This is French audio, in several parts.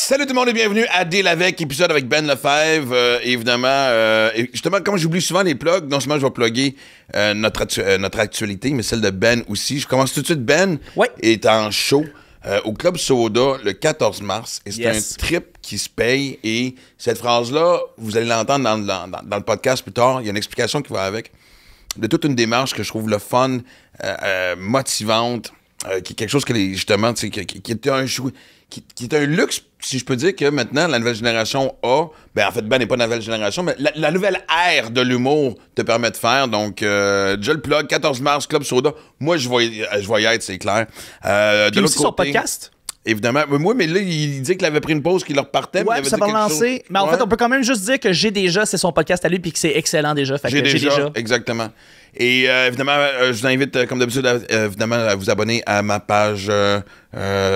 Salut tout le monde et bienvenue à Deal avec, épisode avec Ben Lefebvre. Évidemment, justement, comme j'oublie souvent les plugs, non seulement je vais plugger notre actualité, mais celle de Ben aussi. Je commence tout de suite. Ben est en show au Club Soda le 14 mars. Et c'est un trip qui se paye. Et cette phrase-là, vous allez l'entendre dans le podcast plus tard. Il y a une explication qui va avec. De toute une démarche que je trouve le fun, motivante, qui est quelque chose que justement, qui est qui est un luxe, si je peux dire, que maintenant, la nouvelle génération a. Ben, en fait, Ben n'est pas la nouvelle génération, mais la nouvelle ère de l'humour te permet de faire. Donc, je le plug, 14 mars, Club Soda. Moi, je vais y être, c'est clair. De l'autre côté, son podcast? Évidemment. Mais là, il dit qu'il avait pris une pause, qu'il leur partait. Ouais, ça va lancer. Mais en fait, on peut quand même juste dire que j'ai déjà, c'est son podcast à lui, puis que c'est excellent déjà. Fait j'ai déjà. Exactement. Et évidemment, je vous invite, comme d'habitude, à vous abonner à ma page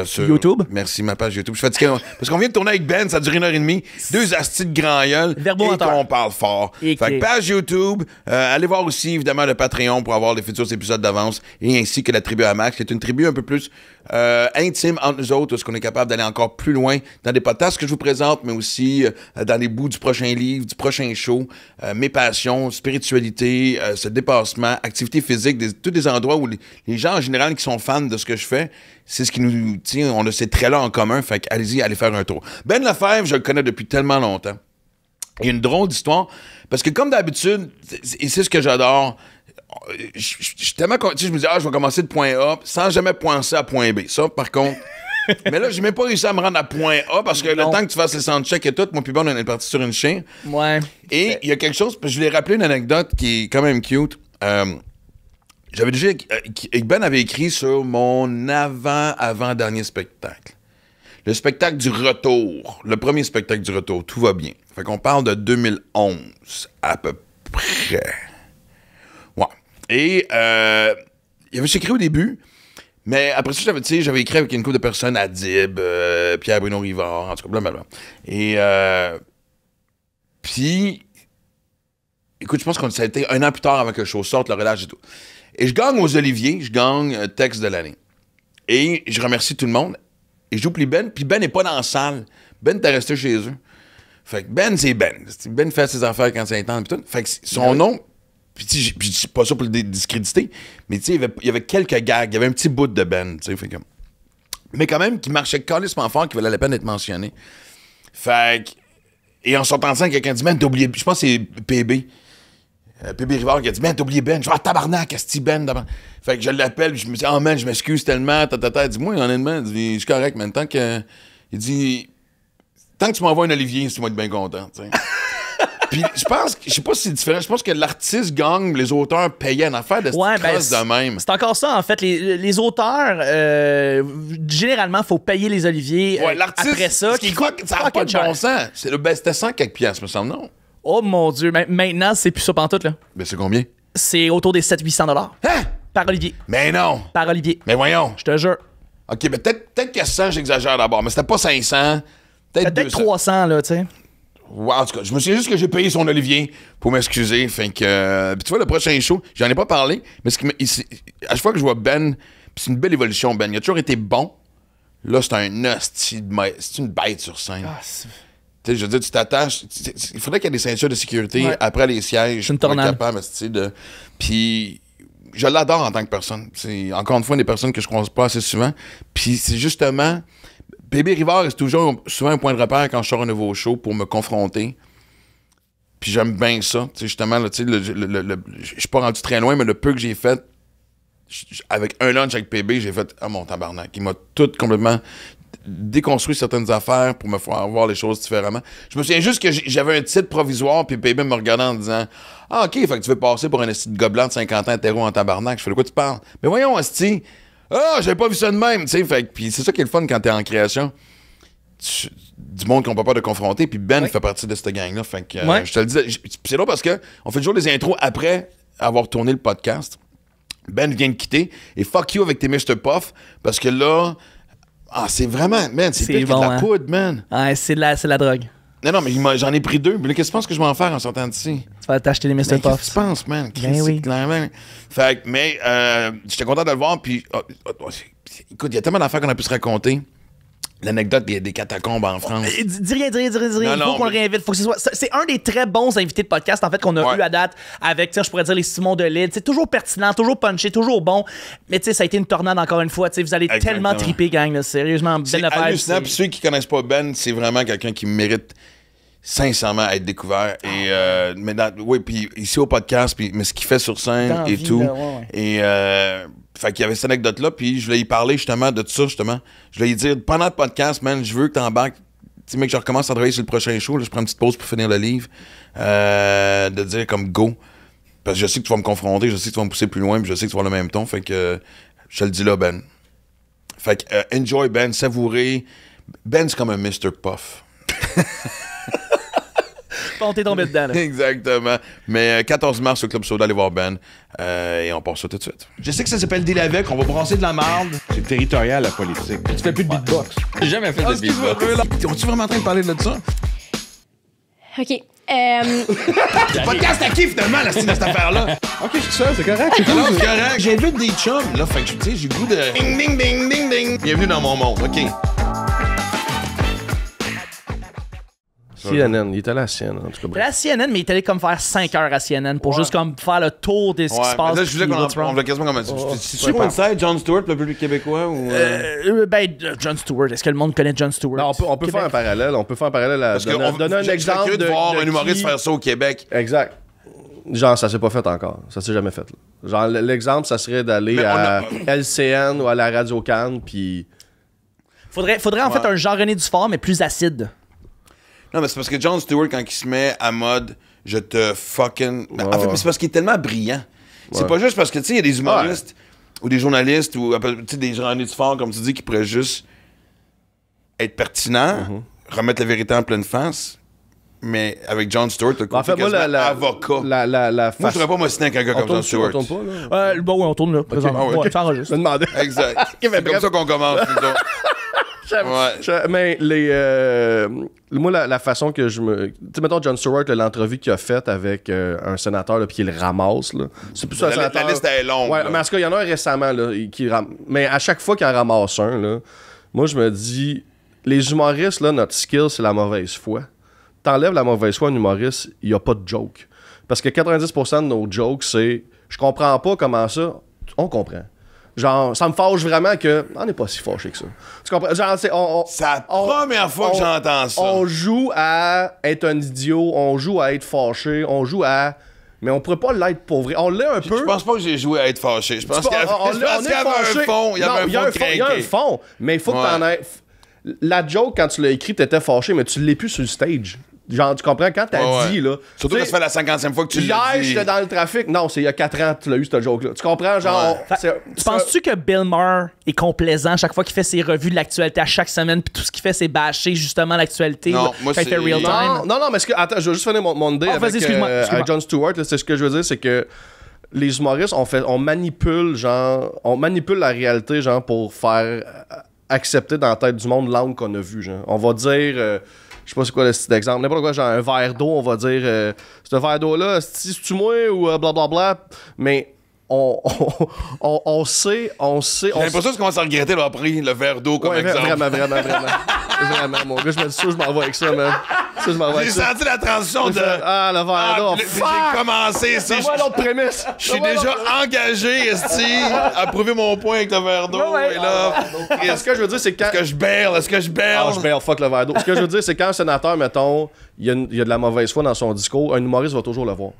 sur YouTube. Merci, ma page YouTube. Je suis fatigué parce qu'on vient de tourner avec Ben, ça a duré 1h30. Deux astis de grand gueule. Et qu'on parle fort. Fait que page YouTube. Allez voir aussi, évidemment, le Patreon pour avoir les futurs épisodes d'avance. Et ainsi que la tribu à Max, qui est une tribu un peu plus intime entre nous autres, parce qu'on est capable d'aller encore plus loin dans des podcasts que je vous présente, mais aussi dans les bouts du prochain livre, du prochain show. Mes passions, spiritualité, se dépasser, activité physique, tous des endroits où les gens en général qui sont fans de ce que je fais, c'est ce qui nous tient, on a ces traits-là en commun, fait qu'allez-y, allez faire un tour. Ben Lefebvre, je le connais depuis tellement longtemps. Il y a une drôle d'histoire, parce que comme d'habitude, et c'est ce que j'adore, je suis tellement content, je me dis, je vais commencer de point A, sans jamais penser à point B. Ça, par contre... Mais là, j'ai même pas réussi à me rendre à point A parce que le temps que tu fasses les soundchecks et tout, moi puis Ben, on est parti sur une chaîne. Ouais. Et il y a quelque chose, je lui ai rappelé une anecdote qui est quand même cute. J'avais déjà... Ben avait écrit sur mon avant-dernier spectacle. Le spectacle du retour. Le premier spectacle du retour. Tout va bien. Fait qu'on parle de 2011, à peu près. Ouais. Et il avait écrit au début... Mais après ça, j'avais écrit avec une couple de personnes, Adib, Pierre-Bruno Rivard, en tout cas, blablabla. Et puis, écoute, je pense que ça a été un an plus tard avant que le show sorte, le relâche et tout. Et je gagne aux Oliviers, je gagne texte de l'année. Et je remercie tout le monde. Et j'oublie Ben, puis Ben n'est pas dans la salle. Ben était resté chez eux. Fait que Ben, c'est Ben. Ben fait ses affaires quand c'est temps, puis tout. Fait que son nom... Puis je dis pas ça pour le discréditer, mais il y avait quelques gags, il y avait un petit bout de Ben, fait comme... Mais quand même, qui marchait calissement fort, qui valait la peine d'être mentionné. Fait que... Et en sortant de scène, quelqu'un dit, Ben, t'as oublié... Je pense que c'est PB. PB Rivard qui a dit, Ben, t'as oublié Ben. Je dis, tabarnak, asti Ben. Fait que je l'appelle, puis je me dis, man, je m'excuse tellement. Il dit, moi, honnêtement, je suis correct, mais tant que... Il dit, tant que tu m'envoies un Olivier, tu vas être bien content, tu sais. Puis je pense, je sais pas si c'est différent, je pense que l'artiste gagne, les auteurs payaient une affaire de cette de même. C'est encore ça, en fait. Les auteurs, généralement, il faut payer les Oliviers après ça. Ça n'a pas de bon sens. C'était 100 quelques piastres, me semble, non? Oh mon Dieu, maintenant, c'est plus ça pantoute, là. Mais c'est combien? C'est autour des 700-800 $. Hein? Par Olivier. Mais non! Par Olivier. Mais voyons. Je te jure. OK, mais peut-être que 100, j'exagère d'abord, mais c'était pas 500. Peut-être 300, là, tu sais. Wow, en tout cas, je me souviens juste que j'ai payé son Olivier pour m'excuser. Fait que. Puis tu vois, le prochain show, j'en ai pas parlé, mais à chaque fois que je vois Ben, puis c'est une belle évolution, Ben. Il a toujours été bon. Là, c'est un hostie c'est une bête sur scène. Tu sais, je veux dire, tu t'attaches. Il faudrait qu'il y ait des ceintures de sécurité après les sièges. C'est une tornade. Puis je l'adore en tant que personne. C'est encore une fois une des personnes que je croise pas assez souvent. Puis c'est justement. PB Rivard est toujours souvent un point de repère quand je sors un nouveau show pour me confronter. Puis j'aime bien ça. Tu sais, justement, là, je suis pas rendu très loin, mais le peu que j'ai fait, avec un lunch avec PB, j'ai fait « Ah, mon tabarnak! » Il m'a tout complètement déconstruit certaines affaires pour me faire voir les choses différemment. Je me souviens juste que j'avais un titre provisoire, puis PB me regardait en disant « Ah, OK, fait que tu veux passer pour un esti de gobelin de 50 ans hétéro en tabarnak. » Je fais « De quoi tu parles? » « Mais voyons, esti! » Ah, j'avais pas vu ça de même, tu sais. Fait puis c'est ça qui est le fun quand t'es en création. Du monde qu'on peut pas de confronter. Puis Ben fait partie de cette gang-là. Fait que je te le disais. C'est là parce que on fait toujours les intros après avoir tourné le podcast. Ben vient de quitter. Et fuck you avec tes Mr. Puff. Parce que là, c'est vraiment, man, c'est pire bon, que de la poudre, man. Ouais, c'est de la drogue. Non, mais j'en ai pris 2. Mais là, qu'est-ce que tu penses que je vais en faire en sortant d'ici? Tu vas t'acheter les Mr. Puff. Qu'est-ce que tu penses, man? Oui. Clairement. Fait que, mais j'étais content de le voir. Puis, écoute, il y a tellement d'affaires qu'on a pu se raconter. l'anecdote des catacombes en France. Dis rien. Il faut qu'on le réinvite. Faut que ce soit... C'est un des très bons invités de podcast, en fait, qu'on a eu à date avec, je pourrais dire, les Simon Delille. C'est toujours pertinent, toujours punché, toujours bon. Mais ça a été une tornade encore une fois. Vous allez tellement triper, gang. Là. Sérieusement, c'est hallucinant. Puis ceux qui connaissent pas Ben, c'est vraiment quelqu'un qui mérite sincèrement à être découvert. Et puis ici au podcast, mais ce qu'il fait sur scène et tout. Et fait qu'il y avait cette anecdote-là, puis je voulais y parler justement de ça, justement. Je voulais y dire, pendant le podcast, man, je veux que t'embarques. Tu sais, mec, je recommence à travailler sur le prochain show, là, je prends une petite pause pour finir le livre. De dire comme go. Parce que je sais que tu vas me confronter, je sais que tu vas me pousser plus loin, puis je sais que tu vas avoir le même ton. Fait que je te le dis là, Ben. Fait que enjoy, Ben, savourez. Ben, c'est comme un Mr. Puff. On t'est tombé dedans. Là. Exactement. Mais 14 mars au Club Soda, allez voir Ben. Et on part ça tout de suite. Je sais que ça s'appelle Deal avec, on va brasser de la marde. C'est territorial, la politique. Tu fais plus de beatbox. J'ai jamais fait de beatbox. Es-tu vraiment en train de parler de ça? OK. Le podcast à qui, finalement, cette affaire-là? OK, c'est ça, c'est correct. C'est correct. J'invite des chums, là. Fait que, tu sais, j'ai le goût de... Ding, ding, ding, ding, ding. Bienvenue dans mon monde. OK. CNN, il était allé à CNN, en tout cas. À CNN, mais il est allé comme faire 5 heures à CNN pour juste comme faire le tour de ce qui se passe. Là, je voulais qu'on voulait quasiment comme ça. C'est-tu Inside, Jon Stewart, le public québécois? Ou Jon Stewart. Est-ce que le monde connaît Jon Stewart? Non, on peut faire un parallèle. On peut faire un parallèle à donner un exemple de voir un humoriste faire ça au Québec. Exact. Genre, ça s'est pas fait encore. Ça s'est jamais fait. Là. Genre, l'exemple, ça serait d'aller à LCN ou à la Radio Cannes, puis... Faudrait en fait un Jean René Dufort, mais plus acide. Non, mais c'est parce que Jon Stewart, quand il se met à mode, je te fucking... En fait, c'est parce qu'il est tellement brillant. C'est pas juste parce que, tu sais, il y a des humoristes ou des journalistes ou des Jean René Dufort, comme tu dis, qui pourraient juste être pertinents, remettre la vérité en pleine face. Mais avec Jon Stewart, t'as en fait, moi, avocat. Moi, je voudrais pas m'assiner avec un gars comme Jon Stewart. On tourne pas, là? Bon, oui, on tourne là, présentement. Okay. Ça enregistre. Je me demandais. Exact. C'est comme ça qu'on commence, mais moi, la façon que je me... Tu sais, mettons, Jon Stewart, l'entrevue qu'il a faite avec un sénateur, puis il le ramasse, là. C'est plus un sénateur... La liste est longue. Ouais, mais en tout cas, il y en a un récemment, là, mais à chaque fois qu'il en ramasse un, là, moi, je me dis, les humoristes, là, notre skill, c'est la mauvaise foi. T'enlèves la mauvaise foi à un humoriste, il n'y a pas de joke. Parce que 90% de nos jokes, c'est « Je comprends pas comment ça. » On comprend. Genre, ça me fâche vraiment que... On n'est pas si fâché que ça. Tu comprends? Genre, c'est la première fois que j'entends ça. On joue à être un idiot, on joue à être fâché, on joue à... Mais on pourrait pas l'être pour vrai. On l'est un peu. Je pense pas que j'ai joué à être fâché. Je pense qu'il y avait un fond. Il y avait un fond. Il y a un fond, mais il faut que t'en aies... La joke, quand tu l'as écrit, t'étais fâché, mais tu l'es plus sur le stage. Genre, tu comprends? Quand t'as dit, là... Surtout quand ça fait la 50e fois que tu l'as dit. Hier, j'étais dans le trafic. Non, c'est il y a 4 ans que tu l'as eu, cette joke-là. Tu comprends? Genre... Tu penses-tu que Bill Maher est complaisant chaque fois qu'il fait ses revues de l'actualité à chaque semaine, puis tout ce qu'il fait, c'est bâcher justement l'actualité? Non, moi, c'est... real time? Non, mais attends, je vais juste finir mon idée avec Jon Stewart. C'est ce que je veux dire, c'est que les humoristes, on manipule la réalité, genre, pour faire accepter dans la tête du monde l'angle qu'on a vu, genre. On va dire... je sais pas c'est quoi le style d'exemple, n'importe quoi, genre un verre d'eau, on va dire, ce verre d'eau-là, c'est-tu moi ou blablabla, mais on sait... J'ai l'impression que tu commences à regretter d'avoir pris le verre d'eau comme exemple. Vraiment, mon gars, je me dis ça, je m'en vais avec ça, man. J'ai senti la transition de... Ah, le verre d'eau, j'ai commencé, c'est moi l'autre prémisse. Je suis déjà engagé, à prouver mon point avec le verre d'eau, et là... Ce que je veux dire, c'est quand... Est-ce que je baile? Ah, je baile, fuck le verre d'eau. Ce que je veux dire, c'est quand un sénateur, mettons, il y a de la mauvaise foi dans son discours, un humoriste va toujours le voir.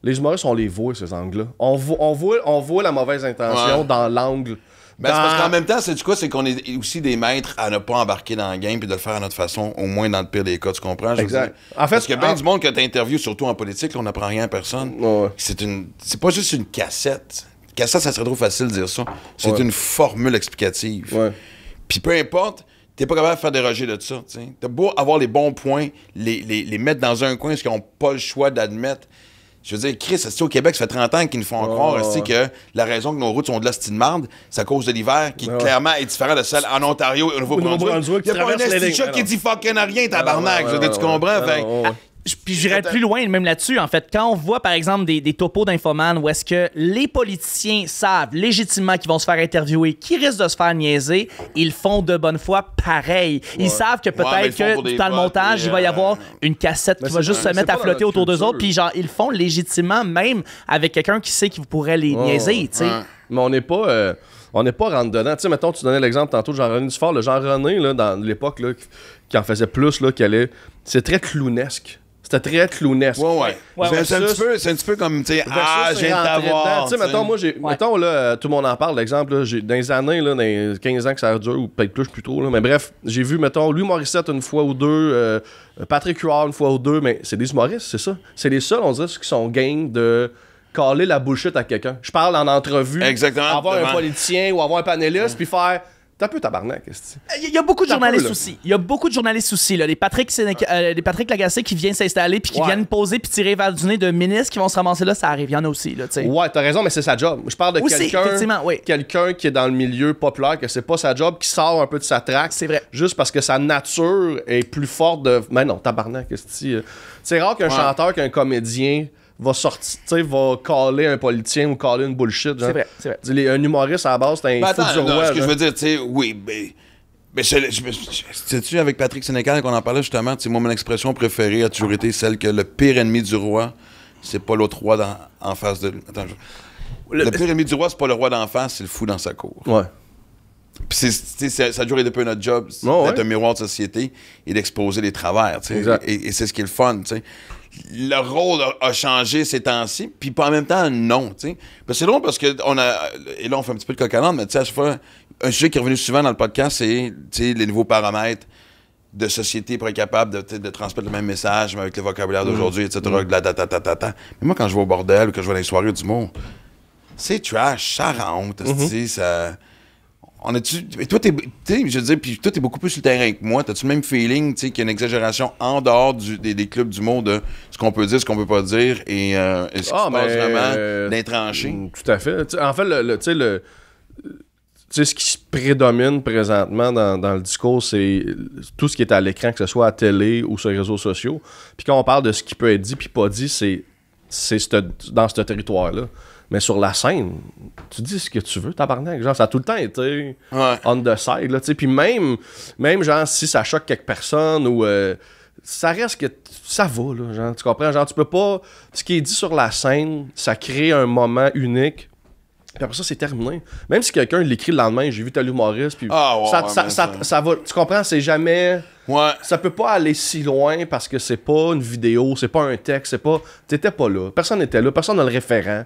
Les humoristes, on les voit, ces angles-là. On voit la mauvaise intention dans l'angle. Ben, c'est parce qu'en même temps, c'est du quoi? C'est qu'on est aussi des maîtres à ne pas embarquer dans le game puis de le faire à notre façon, au moins dans le pire des cas, tu comprends? Exact. En fait, parce qu'il y a bien du monde que t'interviews, surtout en politique, là, on n'apprend rien à personne. Ouais. C'est pas juste une cassette. Cassette, ça serait trop facile de dire ça. C'est une formule explicative. Ouais. Puis peu importe, t'es pas capable de faire déroger de ça. T'sais. T'as beau avoir les bons points, les mettre dans un coin, parce qu'ils n'ont pas le choix d'admettre. Je veux dire, Chris, au Québec, ça fait 30 ans qu'ils nous font croire que la raison que nos routes sont de la style marde, c'est à cause de l'hiver, qui clairement est différent de celle en Ontario et au Nouveau-Brunswick. Il n'y a pas un esti chat qui dit fucking rien, tabarnak. Tu comprends? Puis j'irais plus loin même là-dessus, en fait. Quand on voit, par exemple, des topos d'Infoman où est-ce que les politiciens savent légitimement qu'ils vont se faire interviewer, qu'ils risquent de se faire niaiser, ils font de bonne foi pareil. Ils savent que peut-être que dans le montage, il va y avoir une cassette qui va juste se mettre à flotter autour d'eux autres, puis genre, ils le font légitimement, même avec quelqu'un qui sait qu'il pourrait les niaiser, tu sais. Mais on n'est pas rentre dedans. Tu sais, mettons, tu donnais l'exemple tantôt de Jean-René Dufort. Le Jean-René, là, dans l'époque, là, qui en faisait plus, là, c'est très clownesque. C'était très clownesque. Ouais. C'est un petit peu comme, tu sais, je viens de t'avoir. Tu sais, mettons, mettons, là, tout le monde en parle, l'exemple, là, dans les années, là, dans les 15 ans que ça dure, ou peut-être plus tôt, là, mais bref, j'ai vu, mettons, Louis Morissette une fois ou deux, Patrick Huard une fois ou deux, mais c'est des humoristes, c'est ça. C'est les seuls, on dirait, qui sont game de caler la bullshit à quelqu'un. Je parle en entrevue. Exactement. Avoir un politicien ou avoir un panéliste, puis faire... T'as un peu tabarnak, qu'est-ce que il y a beaucoup de journalistes aussi. Il y a beaucoup de journalistes aussi, là. Les Patrick Lagacé qui viennent s'installer puis qui viennent poser puis tirer vers du nez de ministres qui vont se ramasser là, ça arrive. Il y en a aussi, là, tu sais. Ouais, t'as raison, mais c'est sa job. Je parle de quelqu'un qui est dans le milieu populaire, que c'est pas sa job, qui sort un peu de sa traque. C'est vrai. Juste parce que sa nature est plus forte de... Mais non, tabarnak, qu'est-ce que c'est rare qu'un chanteur, qu'un comédien... va sortir, tu sais, va caller un politicien ou caller une bullshit. Genre. C'est vrai. Un humoriste à la base, c'est un fou du roi. Ce que je veux dire, tu sais, oui, mais sais-tu, avec Patrick Sénécal qu'on en parlait justement, tu sais, moi, mon expression préférée a toujours été celle que le pire ennemi du roi, c'est pas l'autre roi en face de lui. Attends, le pire ennemi du roi, c'est pas le roi d'en face, c'est le fou dans sa cour. Ouais. Puis ça a toujours été un peu notre job, d'être un miroir de société et d'exposer les travers, tu sais. Et c'est ce qui est le fun, tu sais. Le rôle a changé ces temps-ci, puis en même temps, non, tu sais. C'est drôle parce que et là, on fait un petit peu de coq-à-l'âne, mais tu sais, à chaque fois, un sujet qui est revenu souvent dans le podcast, c'est, tu sais, les nouveaux paramètres de société pour être capable de transmettre le même message, mais avec le vocabulaire d'aujourd'hui, etc. Mais moi, quand je vais au bordel ou que je vais dans les soirées d'humour, c'est trash, ça rentre, tu sais, ça... Et toi, je veux dire, puis toi, t'es beaucoup plus sur le terrain que moi. T'as-tu le même feeling, tu sais, qu'il y a une exagération en dehors des clubs d'humour de ce qu'on peut dire, ce qu'on peut pas dire, et ce qui se passe vraiment d'intranché? Tout à fait. T'sais, en fait, ce qui se prédomine présentement dans le discours, c'est tout ce qui est à l'écran, que ce soit à télé ou sur les réseaux sociaux. Puis quand on parle de ce qui peut être dit puis pas dit, c'est dans ce territoire-là. Mais sur la scène, tu dis ce que tu veux, tabarnak. Genre, ça a tout le temps été on the side, là, tu sais. Puis même, genre, si ça choque quelques personnes ou... ça reste que... Ça va, là, genre, tu comprends? Genre, tu peux pas... Ce qui est dit sur la scène, ça crée un moment unique. Puis après ça, c'est terminé. Même si quelqu'un l'écrit le lendemain, j'ai vu tel humoriste, puis ça va... Tu comprends? C'est jamais... Ça peut pas aller si loin parce que c'est pas une vidéo, c'est pas un texte, c'est pas... T'étais pas là. Personne n'était là. Personne n'a le référent.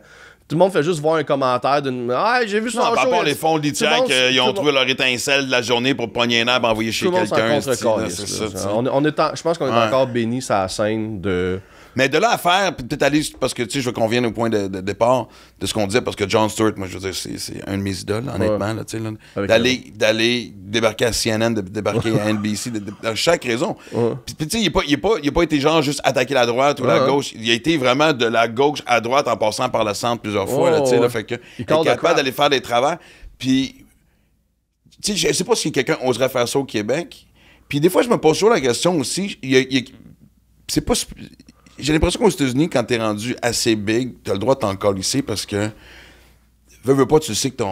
Tout le monde fait juste voir un commentaire d'une... Ah, j'ai vu ça en show. À part les fonds litières qu'ils ont trouvé leur étincelle de la journée pour pogner un arbre et envoyer chez quelqu'un. Je pense qu'on est encore bénis sur la scène de... Mais de là à faire, peut-être aller, parce que tu sais, je veux qu'on vienne au point de départ de ce qu'on disait, parce que Jon Stewart, moi je veux dire, c'est un de mes idoles, honnêtement, là, tu sais, d'aller débarquer à CNN, débarquer à NBC, dans chaque raison. Puis tu sais, il a pas été genre juste attaquer la droite ou la gauche, il a été vraiment de la gauche à droite en passant par le centre plusieurs fois, là, tu sais, là, fait que il est capable d'aller faire des travers. Puis, tu sais, je sais pas si quelqu'un oserait faire ça au Québec. Puis des fois, je me pose toujours la question aussi, c'est pas... J'ai l'impression qu'aux États-Unis, quand t'es rendu assez big, t'as le droit de t'en calisser parce que veux pas, tu sais que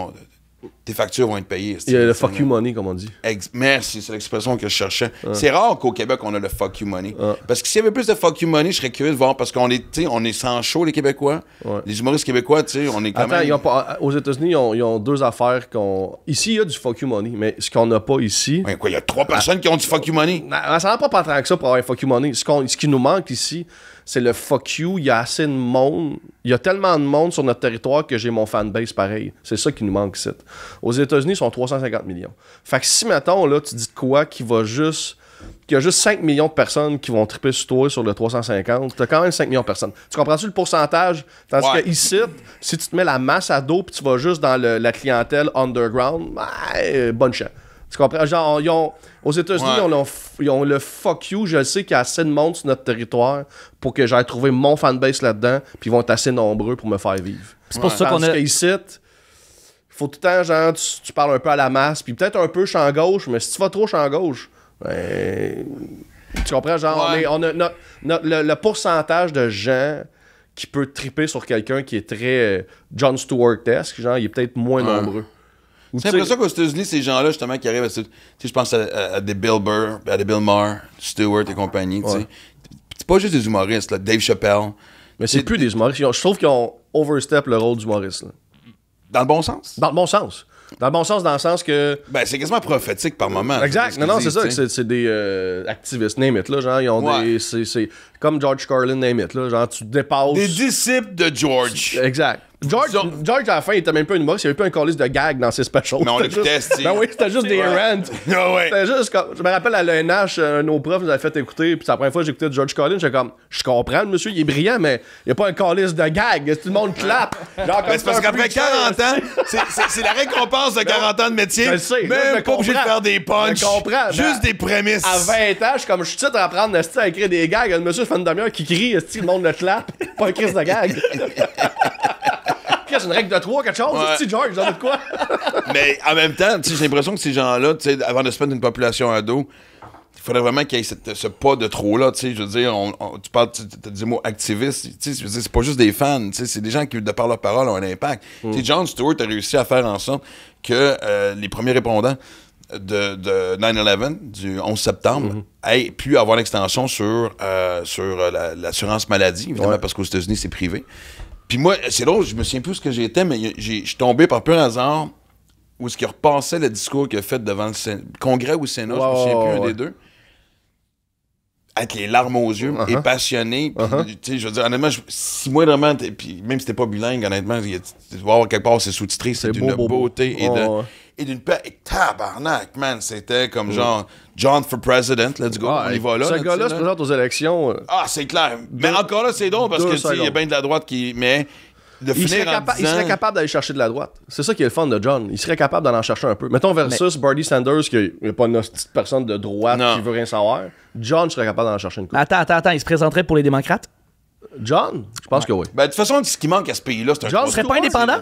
tes factures vont être payées. Il y a le fuck you money, comme on dit. Merci, c'est l'expression que je cherchais. C'est rare qu'au Québec, on a le fuck you money. Parce que s'il y avait plus de fuck you money, je serais curieux de voir, parce qu'on est sans show, les Québécois. Les humoristes québécois, tu sais, on est quand même... Aux États-Unis, ils ont deux affaires qu'on... Ici, il y a du fuck you money, mais ce qu'on n'a pas ici... Ouais, quoi, il y a 3 personnes qui ont du fuck you money? Ça n'a pas tant que ça pour avoir un fuck you money. Ce qui nous manque ici, c'est le fuck you. Il y a assez de monde. Il y a tellement de monde sur notre territoire que j'ai mon fanbase pareil. C'est ça qui nous manque ici. Aux États-Unis, ils sont 350 millions. Fait que si, mettons, là, tu dis de quoi qu'il y a juste 5 millions de personnes qui vont triper sur toi sur le 350, t'as quand même 5 millions de personnes. Tu comprends-tu le pourcentage? Tandis que ici, si tu te mets la masse à dos puis tu vas juste dans la clientèle underground, bonne chance. Tu comprends? Genre, aux États-Unis, ils ont le fuck you. Je sais qu'il y a assez de monde sur notre territoire pour que j'aille trouver mon fanbase là-dedans, puis ils vont être assez nombreux pour me faire vivre. C'est pour ça qu'on a... Ici, il faut tout le temps, genre, tu parles un peu à la masse, puis peut-être un peu champ gauche, mais si tu vas trop champ gauche, Tu comprends? Genre, on a le pourcentage de gens qui peut triper sur quelqu'un qui est très Jon Stewart-esque, genre, il est peut-être moins nombreux. C'est l'impression qu'aux États-Unis, ces gens-là, justement, qui arrivent je pense à des Bill Burr, à des Bill Maher, Stewart et compagnie, c'est pas juste des humoristes, là, Dave Chappelle. Mais c'est plus des humoristes. Je trouve qu'ils ont overstep le rôle d'humoriste. Là. Dans le bon sens? Dans le bon sens. Dans le bon sens, dans le sens que... Ben, c'est quasiment prophétique par moment. Exact. Non, c'est ça. C'est des activistes, name it, là. Genre, ils ont des... C'est comme George Carlin, name it, là. Genre, tu dépasses... Des disciples de George. Exact. George, à la fin, il était même pas un humoriste. Il y avait pas un calice de gag dans ses specials. Mais on l'écoutait, Ben oui, c'était juste des rants. Ouais. C'était juste comme... Je me rappelle à l'ENH, nos profs nous avaient fait écouter, puis c'est la première fois que j'écoutais George Carlin, j'étais comme, je comprends, le monsieur, il est brillant, mais il n'y a pas un calice de gag. Tout le monde clappe. C'est parce qu'après 40 ans, c'est la récompense de 40 ans de métier. Je le sais. Même pas obligé de faire des punchs. Je comprends. Juste des prémices. À 20 ans, je suis titre à apprendre à écrire des gags. Le monsieur fait une demi-heure qui crie, le monde le clappe. Pas un crise de gag. C'est une règle de 3, quelque chose, c'est George, j'en ai de quoi? Mais en même temps, j'ai l'impression que ces gens-là, avant de se mettre une population à dos, il faudrait vraiment qu'il y ait ce pas de trop-là, je veux dire, tu parles, t'as dit le mot activiste, je veux dire, c'est pas juste des fans, c'est des gens qui, de par leur parole, ont un impact. Jon Stewart a réussi à faire en sorte que les premiers répondants de 9/11, du 11 septembre, aient pu avoir l'extension sur l'assurance maladie, évidemment, parce qu'aux États-Unis, c'est privé. Puis moi, c'est drôle, je me souviens plus ce que j'étais, mais je suis tombé par pur hasard où est-ce qu'il repassait le discours qu'il a fait devant le Congrès ou le Sénat, je me souviens plus, un des deux. Avec les larmes aux yeux et passionné. Puis, je veux dire, honnêtement, si moi vraiment, puis même si t'es pas bilingue, honnêtement, tu vas voir quelque part, c'est sous-titré, c'est d'une beauté et d'une paix. Et tabarnak, man, c'était comme genre John for President, là, du gars, on y va là. Ce gars-là se présente aux élections. C'est clair. Mais encore là, c'est drôle parce que il y a bien de la droite qui. Mais il serait capable d'aller chercher de la droite. C'est ça qui est le fun de John. Il serait capable d'en chercher un peu. Mettons versus Bernie Sanders, qui n'est pas une petite personne de droite qui veut rien savoir. John serait capable d'en chercher une couple. Attends, il se présenterait pour les démocrates? John? Je pense que oui. Ben, de toute façon, ce qui manque à ce pays-là, c'est un... John serait pas indépendant?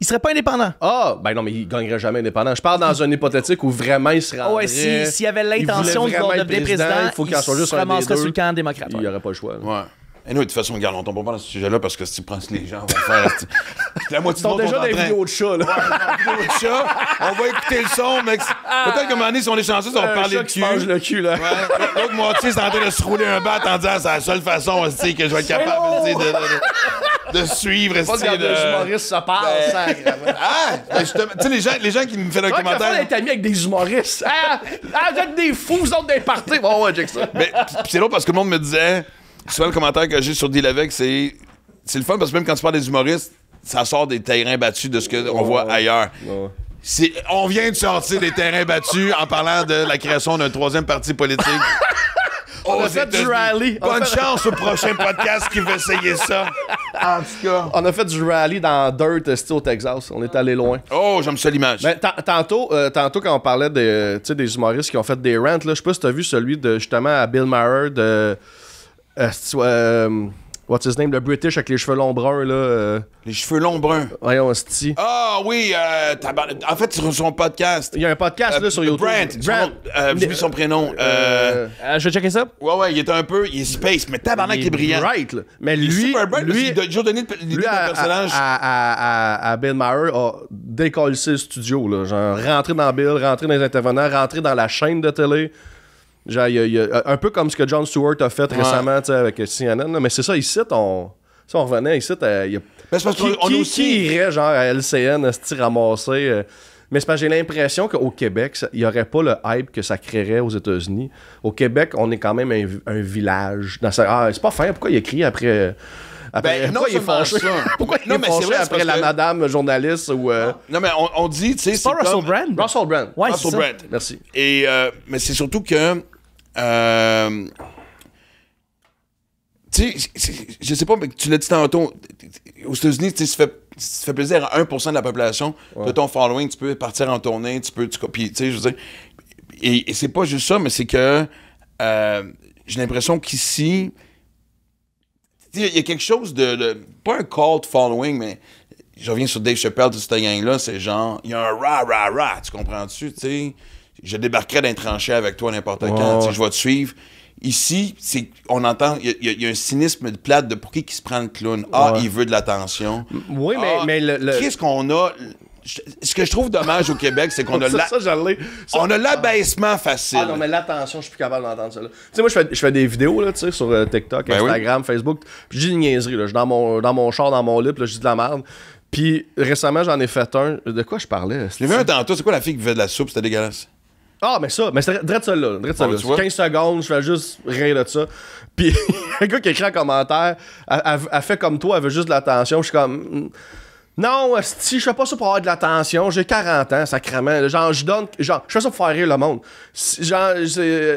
Il serait pas indépendant. Ben non, mais il gagnerait jamais indépendant. Je parle dans un hypothétique où vraiment il serait. Ouais, s'il y avait l'intention de devenir président, il faut qu'il en soit juste un des deux. Sur le camp démocrate. Il n'y aurait pas le choix. Ouais. Et nous, de toute façon, regarde, on tombe pas dans ce sujet-là parce que si tu prends les gens, on va faire. La moitié du monde déjà des vidéos de chat, là. Ouais, vidéos de chat. On va écouter le son, mec. Peut-être qu'à un moment donné, si on est chanceux, on va parler de cul. Mange le cul, là. Ouais. L'autre moitié, c'est en train de se rouler un bat en disant c'est la seule façon aussi que je vais être capable de suivre. Pas de les humoristes se parlent, tu sais, les gens qui me font un commentaire. On est amis avec des humoristes. Vous êtes des fous, vous autres des parties. Bon, ouais, check ça. Mais c'est drôle parce que le monde me disait. Souvent, le commentaire que j'ai sur Deal avec, c'est le fun parce que même quand tu parles des humoristes, ça sort des terrains battus de ce qu'on voit ailleurs. On vient de sortir des terrains battus en parlant de la création d'un troisième parti politique. On a fait du rallye. Bonne chance au prochain podcast qui veut essayer ça. En tout cas. On a fait du rallye dans Dirt, au Texas. On est allé loin. Oh, j'aime ça l'image. Mais tantôt, quand on parlait des humoristes qui ont fait des rants, je sais pas si t'as vu celui de justement à Bill Maher de. What's his name? Le British avec les cheveux longs bruns, là. Les cheveux longs bruns. Voyons, Sti. Ah oui, en fait, sur son podcast. Il y a un podcast, là, sur YouTube. Brent. J'ai vu son prénom. Je vais checker ça. Ouais, il est space, mais tabarnak, il est brillant. Bright, là. Mais lui, il a toujours donné l'idée d'un personnage. À Bill Maher, a décollé le studio, là. Genre, rentrer dans Bill, rentrer dans les intervenants, rentrer dans la chaîne de télé. Genre, il y a un peu comme ce que Jon Stewart a fait récemment avec CNN. Là. Mais c'est ça, ici, on revenait ici, qui irait genre à LCN se ramasser. Mais c'est parce que j'ai l'impression qu'au Québec, il n'y aurait pas le hype que ça créerait aux États-Unis. Au Québec, on est quand même un village. C'est pas fin, pourquoi il a crié après pourquoi il est fâché? Pourquoi il est fâché après la madame journaliste ou... Non, mais on dit, tu sais... C'est pas Russell Brand? Russell Brand. Ouais, Russell Brand. Merci. Et, mais c'est surtout que... tu sais, je sais pas, mais tu l'as dit tantôt, aux États-Unis, tu sais, si tu fais plaisir à 1% de la population de ton following, tu peux partir en tournée, tu sais, je veux dire... Et c'est pas juste ça, mais c'est que j'ai l'impression qu'ici... Il y a quelque chose de pas un cult following, mais je reviens sur Dave Chappelle, toute cette gang-là, c'est genre, il y a un rah, tu comprends-tu, tu sais? je débarquerai d'un tranché avec toi n'importe quand. Je vais te suivre. Ici, on entend, il y a un cynisme de plate de pour qui se prend le clown. Il veut de l'attention. Oui, mais Qu'est-ce qu'on a... Ce que je trouve dommage au Québec, c'est qu'on a on a l'abaissement facile. Ah non, mais l'attention, je suis plus capable d'entendre ça. Tu sais, moi, je fais des vidéos là, sur TikTok, Instagram, Facebook, puis je dis une niaiserie. Là. Je suis dans mon char, dans mon lit, là, je dis de la merde. Puis récemment, j'en ai fait un. De quoi je parlais? Je l'ai vu un tantôt. C'est quoi la fille qui fait de la soupe? C'était dégueulasse. Ah, mais c'est drette ça là. 15 secondes, je fais juste rire de ça. Puis, un gars qui écrit en commentaire, elle fait comme toi, elle veut juste de l'attention. Je suis comme. Non, si je fais pas ça pour avoir de l'attention, j'ai 40 ans, sacrément. Genre, je fais ça pour faire rire le monde. Genre,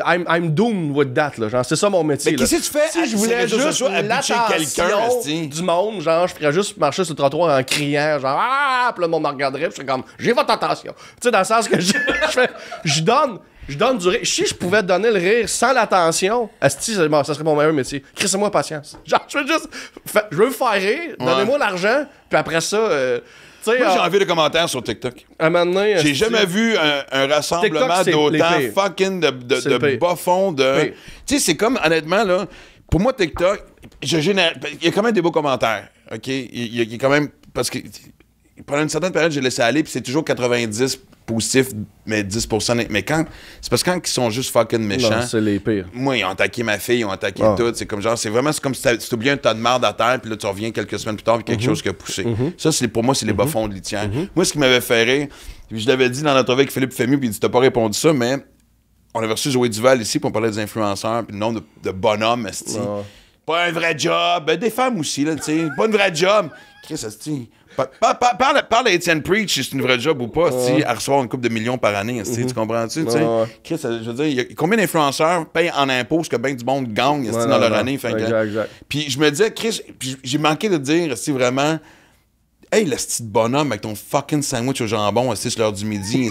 I'm doomed with that, là. Genre, c'est ça mon métier. Mais qu'est-ce que tu fais? Si je voulais juste l'attention du monde, genre, je ferais juste marcher sur le trottoir en criant, genre, puis là, le monde me regarderait, puis je serais comme, j'ai votre attention. Tu sais, dans le sens que je donne du rire. Si je pouvais donner le rire sans l'attention, ça serait mon meilleur métier. Crissez-moi patience. Genre, je veux me faire rire, donnez-moi l'argent, puis après ça, moi, j'ai envie de commentaires sur TikTok. J'ai jamais vu un rassemblement d'autant fucking de bas-fonds. Tu sais, c'est comme, honnêtement, là, pour moi, TikTok, il y a quand même des beaux commentaires. OK? Il y a quand même. Parce que pendant une certaine période, j'ai laissé aller, puis c'est toujours 90 positifs, mais 10%. Mais c'est parce que quand ils sont juste fucking méchants. Non, c'est les pires. Moi, ils ont attaqué ma fille, ils ont attaqué tout. C'est comme genre, c'est comme si tu oublies un tas de merde à terre, puis là, tu reviens quelques semaines plus tard, puis quelque chose qui a poussé. Ça, pour moi, c'est les bas-fonds de litière. Moi, ce qui m'avait fait rire, puis je l'avais dit dans l'entrevue avec Philippe Fému, puis il dit, t'as pas répondu ça, mais on avait reçu Zoé Duval ici, puis on parlait des influenceurs, puis le nombre de bonhommes, esti. Pas un vrai job. Ben, des femmes aussi, là, tu sais. Pas une vraie job. Chris, esti. Parle à Étienne Preach si c'est une vraie job ou pas, à recevoir une couple de millions par année, tu comprends-tu? Chris, je veux dire, il y a combien d'influenceurs payent en impôts que bien du monde gagne dans leur année? Exact. Puis je me disais, Chris, j'ai manqué de dire, vraiment, hey, le petit bonhomme avec ton fucking sandwich au jambon, c'est l'heure du midi,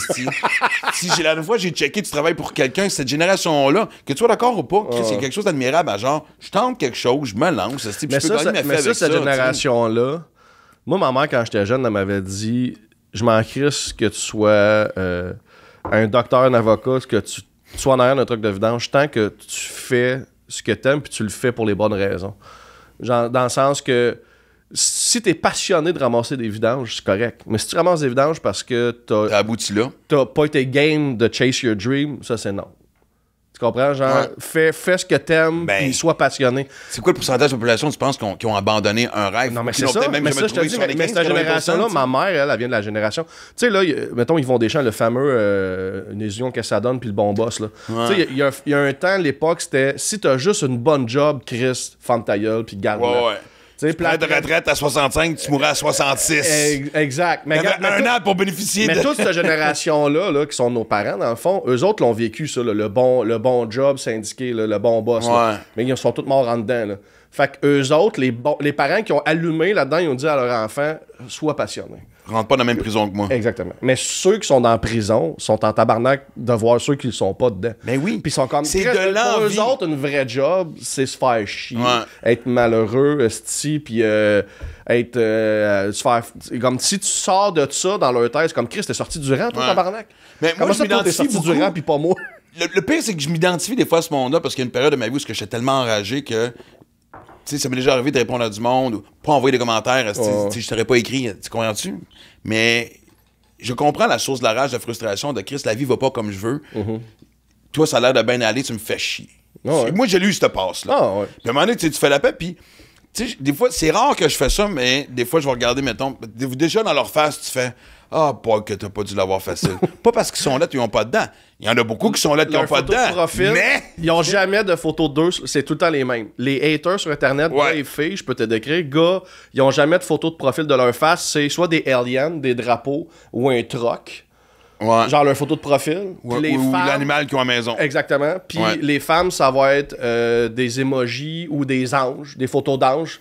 si la dernière fois j'ai checké, tu travailles pour quelqu'un, cette génération-là, que tu sois d'accord ou pas, Chris, c'est quelque chose d'admirable à genre, je tente quelque chose, je me lance, mais ça, cette génération-là, moi, ma mère, quand j'étais jeune, elle m'avait dit, je m'en crisse que tu sois un docteur, un avocat, que tu sois en arrière d'un truc de vidange, tant que tu fais ce que t'aimes puis tu le fais pour les bonnes raisons. Genre, dans le sens que si t'es passionné de ramasser des vidanges, c'est correct. Mais si tu ramasses des vidanges parce que t'as abouti là, t'as pas été game de chase your dream, ça, c'est non. Tu comprends? Genre, fais ce que t'aimes, puis sois passionné. C'est quoi le pourcentage de la population, tu penses, qui ont abandonné un rêve? Non, mais c'est ça. Mais ça, je te dis, mais cette génération-là, ma mère, elle vient de la génération. Tu sais, là, mettons, Yvon Deschamps, le fameux une illusion que ça donne, puis le bon boss, là. Tu sais, il y a un temps, à l'époque, c'était si t'as juste une bonne job, Chris, fente ta gueule, puis garde-la. Prêt de retraite à 65, tu mourras à 66. Exact. Mais un an pour bénéficier mais toute cette génération-là, là, qui sont nos parents, dans le fond, eux autres l'ont vécu, ça, là, le bon job syndiqué, là, le bon boss. Là. Mais ils sont tous morts en dedans. Là. Fait que eux autres, les parents qui ont allumé là-dedans, ils ont dit à leur enfant, sois passionné. Rentre pas dans la même prison que moi. Exactement. Mais ceux qui sont dans la prison sont en tabarnak de voir ceux qui ne sont pas dedans. Mais oui. Puis ils sont comme... C'est de l'envie. Pour eux autres, une vraie job, c'est se faire chier, être malheureux, puis être... se faire... Comme si tu sors de ça dans leur tête, c'est comme Chris, t'es sorti du rang, toi, tabarnak. Mais moi, je m'identifie sorti du rang, puis pas moi. Le pire, c'est que je m'identifie des fois à ce monde-là, parce qu'il y a une période de ma vie où j'étais tellement enragé que... Tu sais, ça m'est déjà arrivé de répondre à du monde ou pas envoyer des commentaires. Je t'aurais pas écrit, tu comprends-tu? Mais je comprends la source de la rage, de la frustration de Chris, la vie va pas comme je veux. Toi, ça a l'air de bien aller, tu me fais chier. Moi, j'ai lu cette passe-là. Puis à un moment donné, tu fais la paix, puis des fois, c'est rare que je fais ça, mais des fois, je vais regarder, mettons, déjà dans leur face, tu fais Paul, que t'as pas dû l'avoir facile. Pas parce qu'ils sont là, ils n'ont pas dedans. Il y en a beaucoup qui sont là, qui n'ont pas dedans. Profil, mais ils n'ont jamais de photos d'eux, c'est tout le temps les mêmes. Les haters sur Internet, gars et filles, je peux te décrire, gars, ils n'ont jamais de photos de profil de leur face, c'est soit des aliens, des drapeaux ou un troc. Genre leur photo de profil. Ou l'animal qu'ils ont à la maison. Exactement. Puis les femmes, ça va être des emojis ou des anges, des photos d'anges.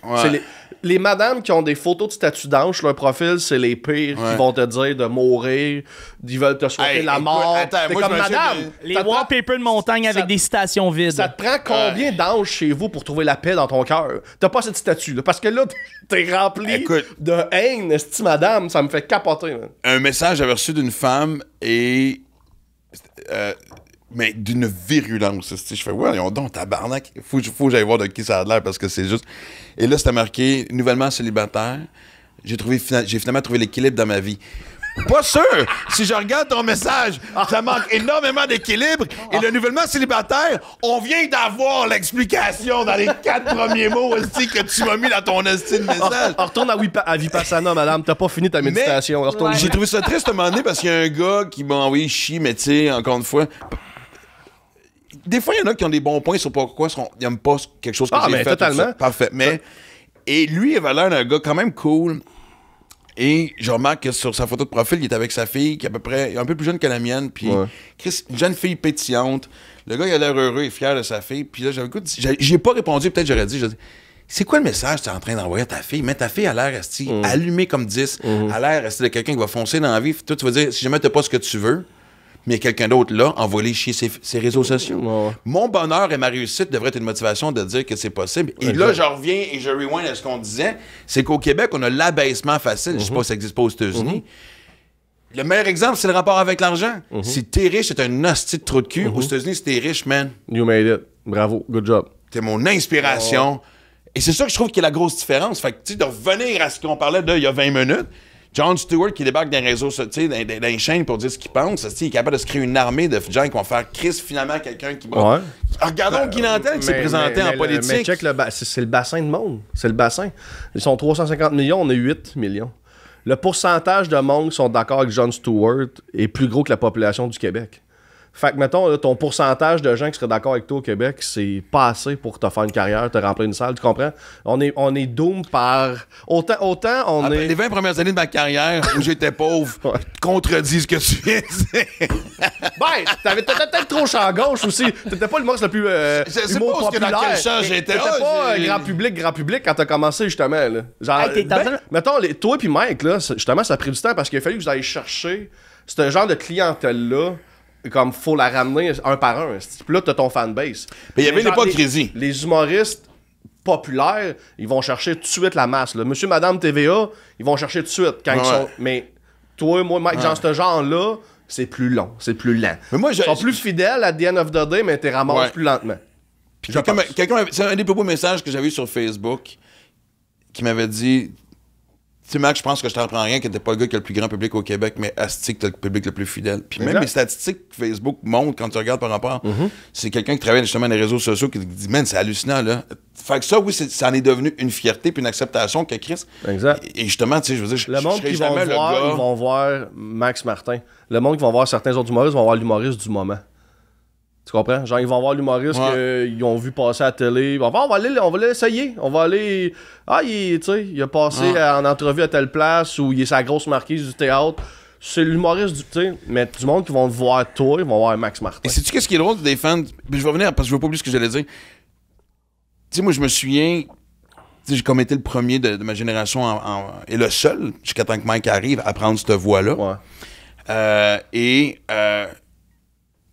Les madames qui ont des photos de statues d'anges, leur profil, c'est les pires qui vont te dire de mourir, ils veulent te souhaiter la mort. T'es comme madame. Les wallpapers de montagne avec des citations vides. Ça te prend combien d'anges chez vous pour trouver la paix dans ton cœur? T'as pas cette statue, là. Parce que là, t'es rempli de haine, esti madame. Ça me fait capoter. Là. Un message j'avais reçu d'une femme et Mais d'une virulence. Je fais, ouais, donc, tabarnak, faut que j'aille voir de qui ça a l'air parce que c'est juste. Et là, c'était marqué nouvellement célibataire. J'ai finalement trouvé l'équilibre dans ma vie. Pas sûr! Si je regarde ton message, ça manque énormément d'équilibre. Et le nouvellement célibataire, on vient d'avoir l'explication dans les 4 premiers mots aussi que tu m'as mis dans ton esti de message. Retourne à Vipassana, madame. T'as pas fini ta méditation. J'ai trouvé ça triste à un moment donné parce qu'il y a un gars qui m'a envoyé chier, mais tu sais, encore une fois. Des fois, il y en a qui ont des bons points sur pourquoi ils n'aiment pas quelque chose que j'ai fait. Totalement. Parfait. Et lui, il avait l'air d'un gars quand même cool. Et je remarque que sur sa photo de profil, il est avec sa fille, qui est à peu près un peu plus jeune que la mienne. Puis, Chris, une jeune fille pétillante. Le gars, il a l'air heureux et fier de sa fille. Puis là, j'ai pas répondu. Peut-être j'aurais dit, c'est quoi le message que tu es en train d'envoyer à ta fille? Mais ta fille a l'air allumée comme 10. Elle a l'air de quelqu'un qui va foncer dans la vie. Toi, tu vas dire, si jamais tu n'as pas ce que tu veux, mais il y a quelqu'un d'autre là, envoie-les chier ses réseaux sociaux. Mon bonheur et ma réussite devraient être une motivation de dire que c'est possible. Et là, je reviens et je rewind à ce qu'on disait, c'est qu'au Québec, on a l'abaissement facile. Je sais pas si ça n'existe pas aux États-Unis. Le meilleur exemple, c'est le rapport avec l'argent. Si t'es riche, c'est un hostie de trou de cul. Aux États-Unis, si t'es riche, man. You made it. Bravo. Good job. T'es mon inspiration. Et c'est ça que je trouve qui est la grosse différence. Fait que, tu sais, de revenir à ce qu'on parlait d'il y a 20 minutes, Jon Stewart qui débarque dans les réseaux, tu sais, dans les chaînes pour dire ce qu'il pense, il est capable de se créer une armée de gens qui vont faire Chris, finalement, quelqu'un qui... Regardons Guy Nantel qui s'est présenté en politique. Mais check, c'est le bassin de monde. C'est le bassin. Ils sont 350 millions, on est 8 millions. Le pourcentage de monde qui sont d'accord avec Jon Stewart est plus gros que la population du Québec. Fait que, mettons, là, ton pourcentage de gens qui seraient d'accord avec toi au Québec, c'est pas assez pour te faire une carrière, te remplir une salle, tu comprends? On est doom par... Autant on est... Les 20 premières années de ma carrière où j'étais pauvre contredisent ce que tu viens de dire. T'étais peut-être trop champ gauche aussi. T'étais pas le monstre le plus c'est pas populaire. Dans quel champ j'étais. T'étais pas grand public quand t'as commencé, justement. Là. Genre, mettons, toi et Mike, là, justement, ça a pris du temps parce qu'il a fallu que vous alliez chercher ce genre de clientèle-là. Comme faut la ramener un par un. Puis là, t'as ton fanbase. Mais il y avait l'hypocrisie. Les humoristes populaires, ils vont chercher tout de suite la masse. Là. Monsieur, madame TVA, ils vont chercher tout de suite quand ils sont. Mais toi, moi, Mike, genre, ce genre-là, c'est plus long, c'est plus lent. Mais moi, ils sont plus fidèles à the end of the day, mais t'es ramasses plus lentement. Puis c'est un des plus beaux messages que j'avais eu sur Facebook qui m'avait dit. Tu sais, Max, je pense que je t'apprends rien que t'es pas le gars qui a le plus grand public au Québec, mais asti que t'as le public le plus fidèle. Puis même les statistiques que Facebook montrent quand tu regardes par rapport, c'est quelqu'un qui travaille justement dans les réseaux sociaux qui dit, man, c'est hallucinant, là. Fait que ça, oui, ça en est devenu une fierté puis une acceptation que Chris. Exact. Et justement, tu sais, je veux dire, le monde qui vont voir Max Martin. Le monde qui vont voir certains autres humoristes vont voir l'humoriste du moment. Tu comprends? Genre, ils vont voir l'humoriste qu'ils ont vu passer à la télé. On va l'essayer. On va aller... il a passé en entrevue à telle place ou il est sa grosse marquise du théâtre. C'est l'humoriste du... Tu sais, mais du monde qui vont te voir toi, ils vont voir Max Martin. Et sais-tu qu'est-ce qui est drôle des fans? Puis je vais revenir parce que je veux pas oublier ce que j'allais dire. Tu sais, moi, je me souviens... J'ai comme été le premier de ma génération et le seul, jusqu'à temps que Mike arrive, à prendre cette voie-là.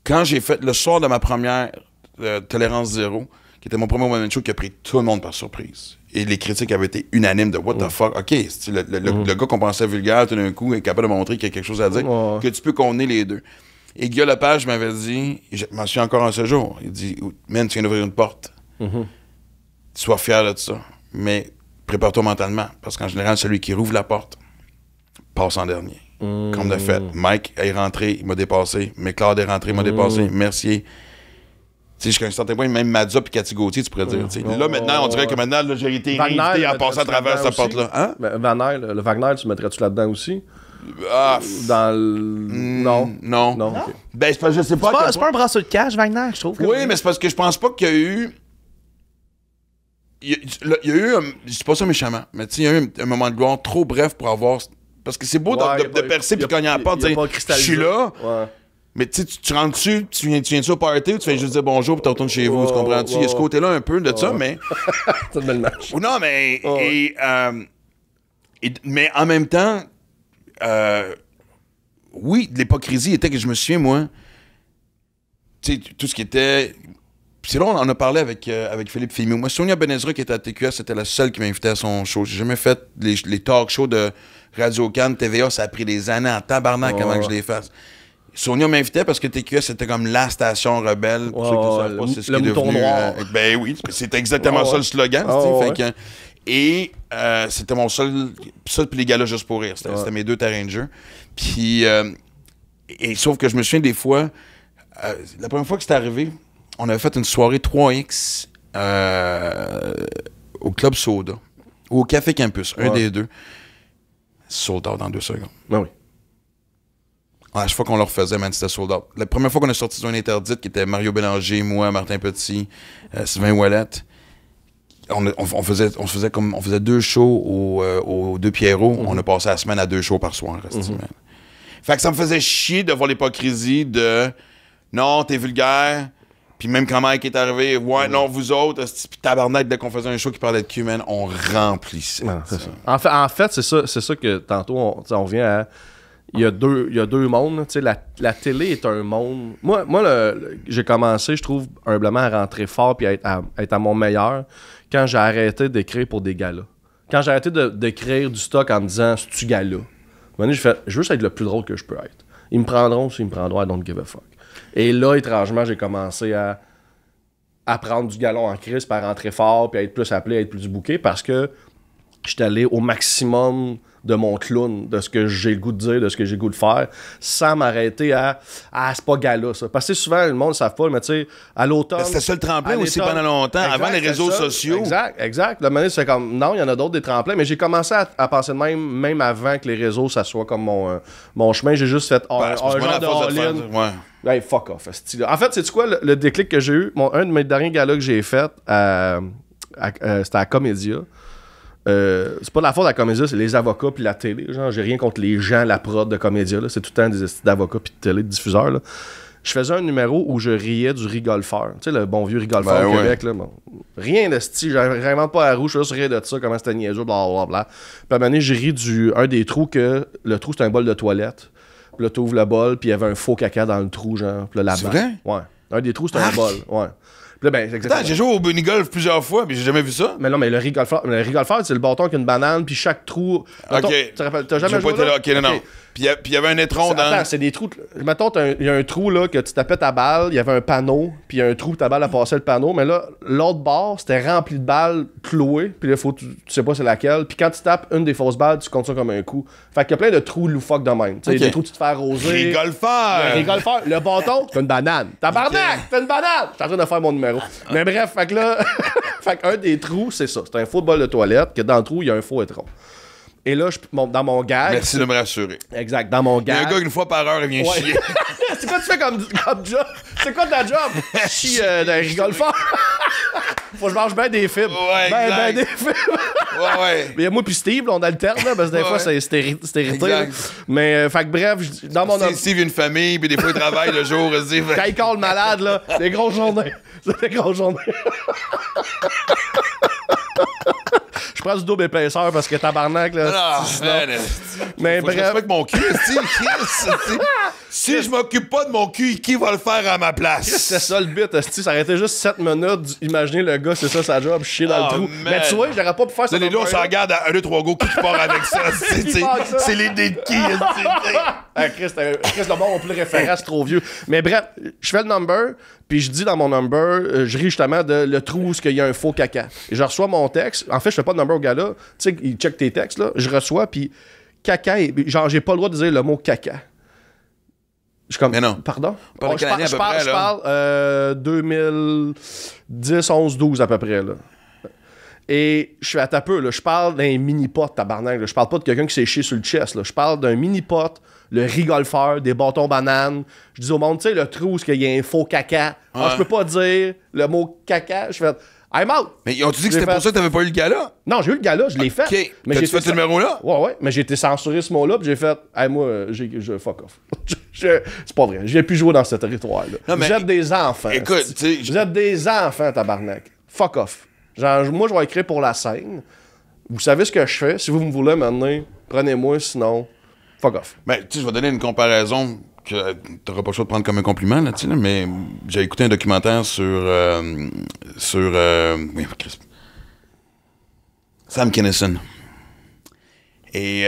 Quand j'ai fait le soir de ma première Tolérance Zéro, qui était mon premier one-man show qui a pris tout le monde par surprise. Et les critiques avaient été unanimes de what the fuck. OK, le gars qu'on pensait vulgaire, tout d'un coup, est capable de montrer qu'il y a quelque chose à dire, que tu peux contenir les deux. Et Guillaume Lepage m'avait dit, je m'en suis encore un ce jour, il dit, man, tu viens d'ouvrir une porte. Sois fier de ça. Mais prépare-toi mentalement, parce qu'en général, celui qui rouvre la porte passe en dernier. Comme de fait. Mike est rentré, il m'a dépassé. McLeod est rentré, il m'a dépassé. Mercier. Tu sais, jusqu'à un certain point, même Mazza et Cathy Gauthier, tu pourrais dire. Là, maintenant, on dirait que maintenant, là, j'ai été invité à passer à travers cette porte-là. Hein? Wagner, le Wagner, tu mettrais-tu là-dedans aussi? Dans le... Non. Okay. Ben, c'est pas, je sais pas. C'est pas un brasseur de cash, Wagner, je trouve. Oui, mais c'est parce que je pense pas qu'il y a eu... Il y a eu, je dis pas ça méchamment, mais tu sais, il y a eu un moment de gloire trop bref pour avoir... Parce que c'est beau de percer puis cogner à la porte, dire je suis là. Mais tu rentres dessus, tu viens-tu au party ou tu fais juste dire bonjour puis tu retournes chez vous, tu comprends-tu? Il y a ce côté-là un peu de ça, mais. C'est une belle match. Non, mais. Mais en même temps, oui, l'hypocrisie était que je me souviens, moi, tu sais, tout ce qui était. C'est là, on en a parlé avec Philippe Filmou. Moi, Sonia Benezra, qui était à TQS, c'était la seule qui m'invitait à son show. J'ai jamais fait les talk shows de Radio-Can, TVA. Ça a pris des années en tabarnak avant que je les fasse. Sonia m'invitait parce que TQS, c'était comme la station rebelle. Pour ceux qui savent pas, c'est ce qui est devenu... ben oui, c'était exactement ça le slogan. Et c'était mon seul... Ça, puis les galas juste pour rire. C'était mes 2 terrains de jeu. Puis... et sauf que je me souviens des fois... la première fois que c'était arrivé, on avait fait une soirée 3X au Club Soda. Ou au Café Campus, un des deux. Sold out dans 2 secondes. Ben oui. À chaque fois qu'on le refaisait, man, c'était sold out. La première fois qu'on a sorti Zone Interdite, qui était Mario Bélanger, moi, Martin Petit, Sylvain Ouellette, on faisait 2 shows au 2 Pierrot. On a passé la semaine à 2 shows par soir. Fait que ça me faisait chier de voir l'hypocrisie de « Non, t'es vulgaire ». Puis même quand Mike est arrivé, « Ouais, non, vous autres, puis tabarnak, dès qu'on faisait un show qui parlait de cul, man, on remplissait. » En fait, c'est ça que tantôt, on vient à... Il y a deux mondes. La télé est un monde... Moi j'ai commencé, je trouve, humblement, à rentrer fort puis à être à mon meilleur quand j'ai arrêté d'écrire pour des galas. Quand j'ai arrêté d'écrire du stock en me disant « C'est-tu gala? » J'ai fait « Je veux juste être le plus drôle que je peux être. Ils me prendront s'ils me prendront, I don't give a fuck. » Et là, étrangement, j'ai commencé à prendre du galon en crise, puis à rentrer fort, puis à être plus appelé, à être plus booké, parce que j'étais allé au maximum de mon clown, de ce que j'ai le goût de dire, de ce que j'ai le goût de faire, sans m'arrêter à « Ah, c'est pas gala, ça. » Parce que souvent, le monde ne savent pas, mais tu sais, à l'automne... C'était ça le tremplin aussi pendant longtemps, avant les réseaux sociaux. Exact. Le moment, c'est comme, non, il y en a d'autres des tremplins, mais j'ai commencé à penser de même avant que les réseaux, ça soit comme mon chemin. J'ai juste fait un genre de all-in. Hey, fuck off. En fait, c'est quoi le déclic que j'ai eu? Un de mes derniers galas que j'ai fait, c'était à Comédia. C'est pas la faute de la Comédia, c'est les avocats puis la télé. Genre, j'ai rien contre les gens, la prod de Comédia. Là. C'est tout le temps des d'avocats puis de télé, de diffuseurs. Là. Je faisais un numéro où je riais du rigolfeur. Tu sais, le bon vieux rigolfeur au Québec. Là, bon. Rien de style, j'avais vraiment pas à rouge, je riais de ça, comment c'était niaiseux, blablabla. Puis à un moment donné, j'ai ri un des trous que le trou, c'était un bol de toilette. Puis là, t'ouvres le bol, puis il y avait un faux caca dans le trou, genre. Puis là, c'est vrai? Ouais. Un des trous, c'était un bol. Ouais. Là, ben, attends, j'ai joué au bunny golf plusieurs fois, mais j'ai jamais vu ça. Mais non, mais le rigolfeur, c'est le bâton avec une banane, puis chaque trou. Mettons, OK. T'as jamais joué là? OK, non. Puis il y avait un étron dans... Attends, c'est des trous... Mettons, il y a un trou, là, que tu tapais ta balle, il y avait un panneau, puis il y a un trou, ta balle a passé le panneau, mais là, l'autre bord, c'était rempli de balles clouées, puis là, tu sais pas c'est laquelle, puis quand tu tapes une des fausses balles, tu comptes ça comme un coup. Fait qu'il y a plein de trous loufoques de même. Tu sais, des trous, tu te fais arroser. Rigolfeur! Le bâton, c'est une banane. Tabarnak! C'est une banane! Je suis en train de faire mon numéro. Mais bref, fait que là... fait qu'un des trous, c'est ça. C'est un faux bol de toilette, que dans le trou, il y a un faux étron. Et là, dans mon gag... Merci de me rassurer. Exact, dans mon gag... Il y a un gars, une fois par heure, il vient chier. C'est quoi tu fais comme job? C'est quoi ta job? Chier d'un rigolfeur. Faut que je mange bien des fibres. Ouais, ben des fibres. Ouais. Mais moi puis Steve, là, on alterne, là, parce que des fois, c'est irrité. Mais, fait que bref, dans mon... Steve, il a une famille, puis des fois, il travaille le jour. Quand il colle malade, là, des grosses journées. C'est des grosses journées. Je prends du double épaisseur parce que tabarnak, là. Mais bref. Je respecte mon cul, si je m'occupe pas de mon cul, qui va le faire à ma place? C'est ça le but, ça aurait été juste 7 minutes. Imaginez le gars, c'est ça sa job, chier dans le trou. Man. Mais tu vois, j'aurais pas pu faire ça. Les deux, on s'en regarde à 1, 2, 3 go, qui part avec ça? C'est les dés de qui? Chris, le bon, on peut le référer, c'est trop vieux. Mais bref, je fais le number, puis je dis dans mon number, je ris justement de le trou où il y a un faux caca. Et je reçois mon texte. En fait, je fais pas de number au gars-là. Tu sais, il check tes textes, là. Je reçois, puis caca, genre, j'ai pas le droit de dire le mot caca. Je suis comme, mais non. Pardon? Je parle 2010, 11, 12 à peu près, là. Et je suis à ta peu, là. Je parle d'un mini-pot, tabarnak. Là. Je parle pas de quelqu'un qui s'est chié sur le chest, là. Je parle d'un mini-pot, le rigolfeur, des bâtons bananes. Je dis au monde, tu sais, le trou où il y a un faux caca. Ouais. Alors, je peux pas dire le mot caca. Je fais, I'm out. Mais ils ont-tu dit que c'était pour ça que t'avais pas eu le gala? Non, j'ai eu le gala, je l'ai fait. OK. Mais t'as-tu fait ce numéro-là? Ouais. Mais j'ai été censuré ce mot-là, puis j'ai fait, hey, moi, je fuck off. C'est pas vrai. J'ai plus joué dans ce territoire-là. Vous êtes des enfants. Écoute, tu sais. Vous êtes des enfants, tabarnak. Fuck off. Genre, moi, je vais écrire pour la scène. Vous savez ce que je fais. Si vous me voulez maintenant, prenez-moi, sinon, fuck off. Ben, tu sais, je vais donner une comparaison que t'auras pas le choix de prendre comme un compliment, là, tu sais, mais j'ai écouté un documentaire sur Sam Kinison. Et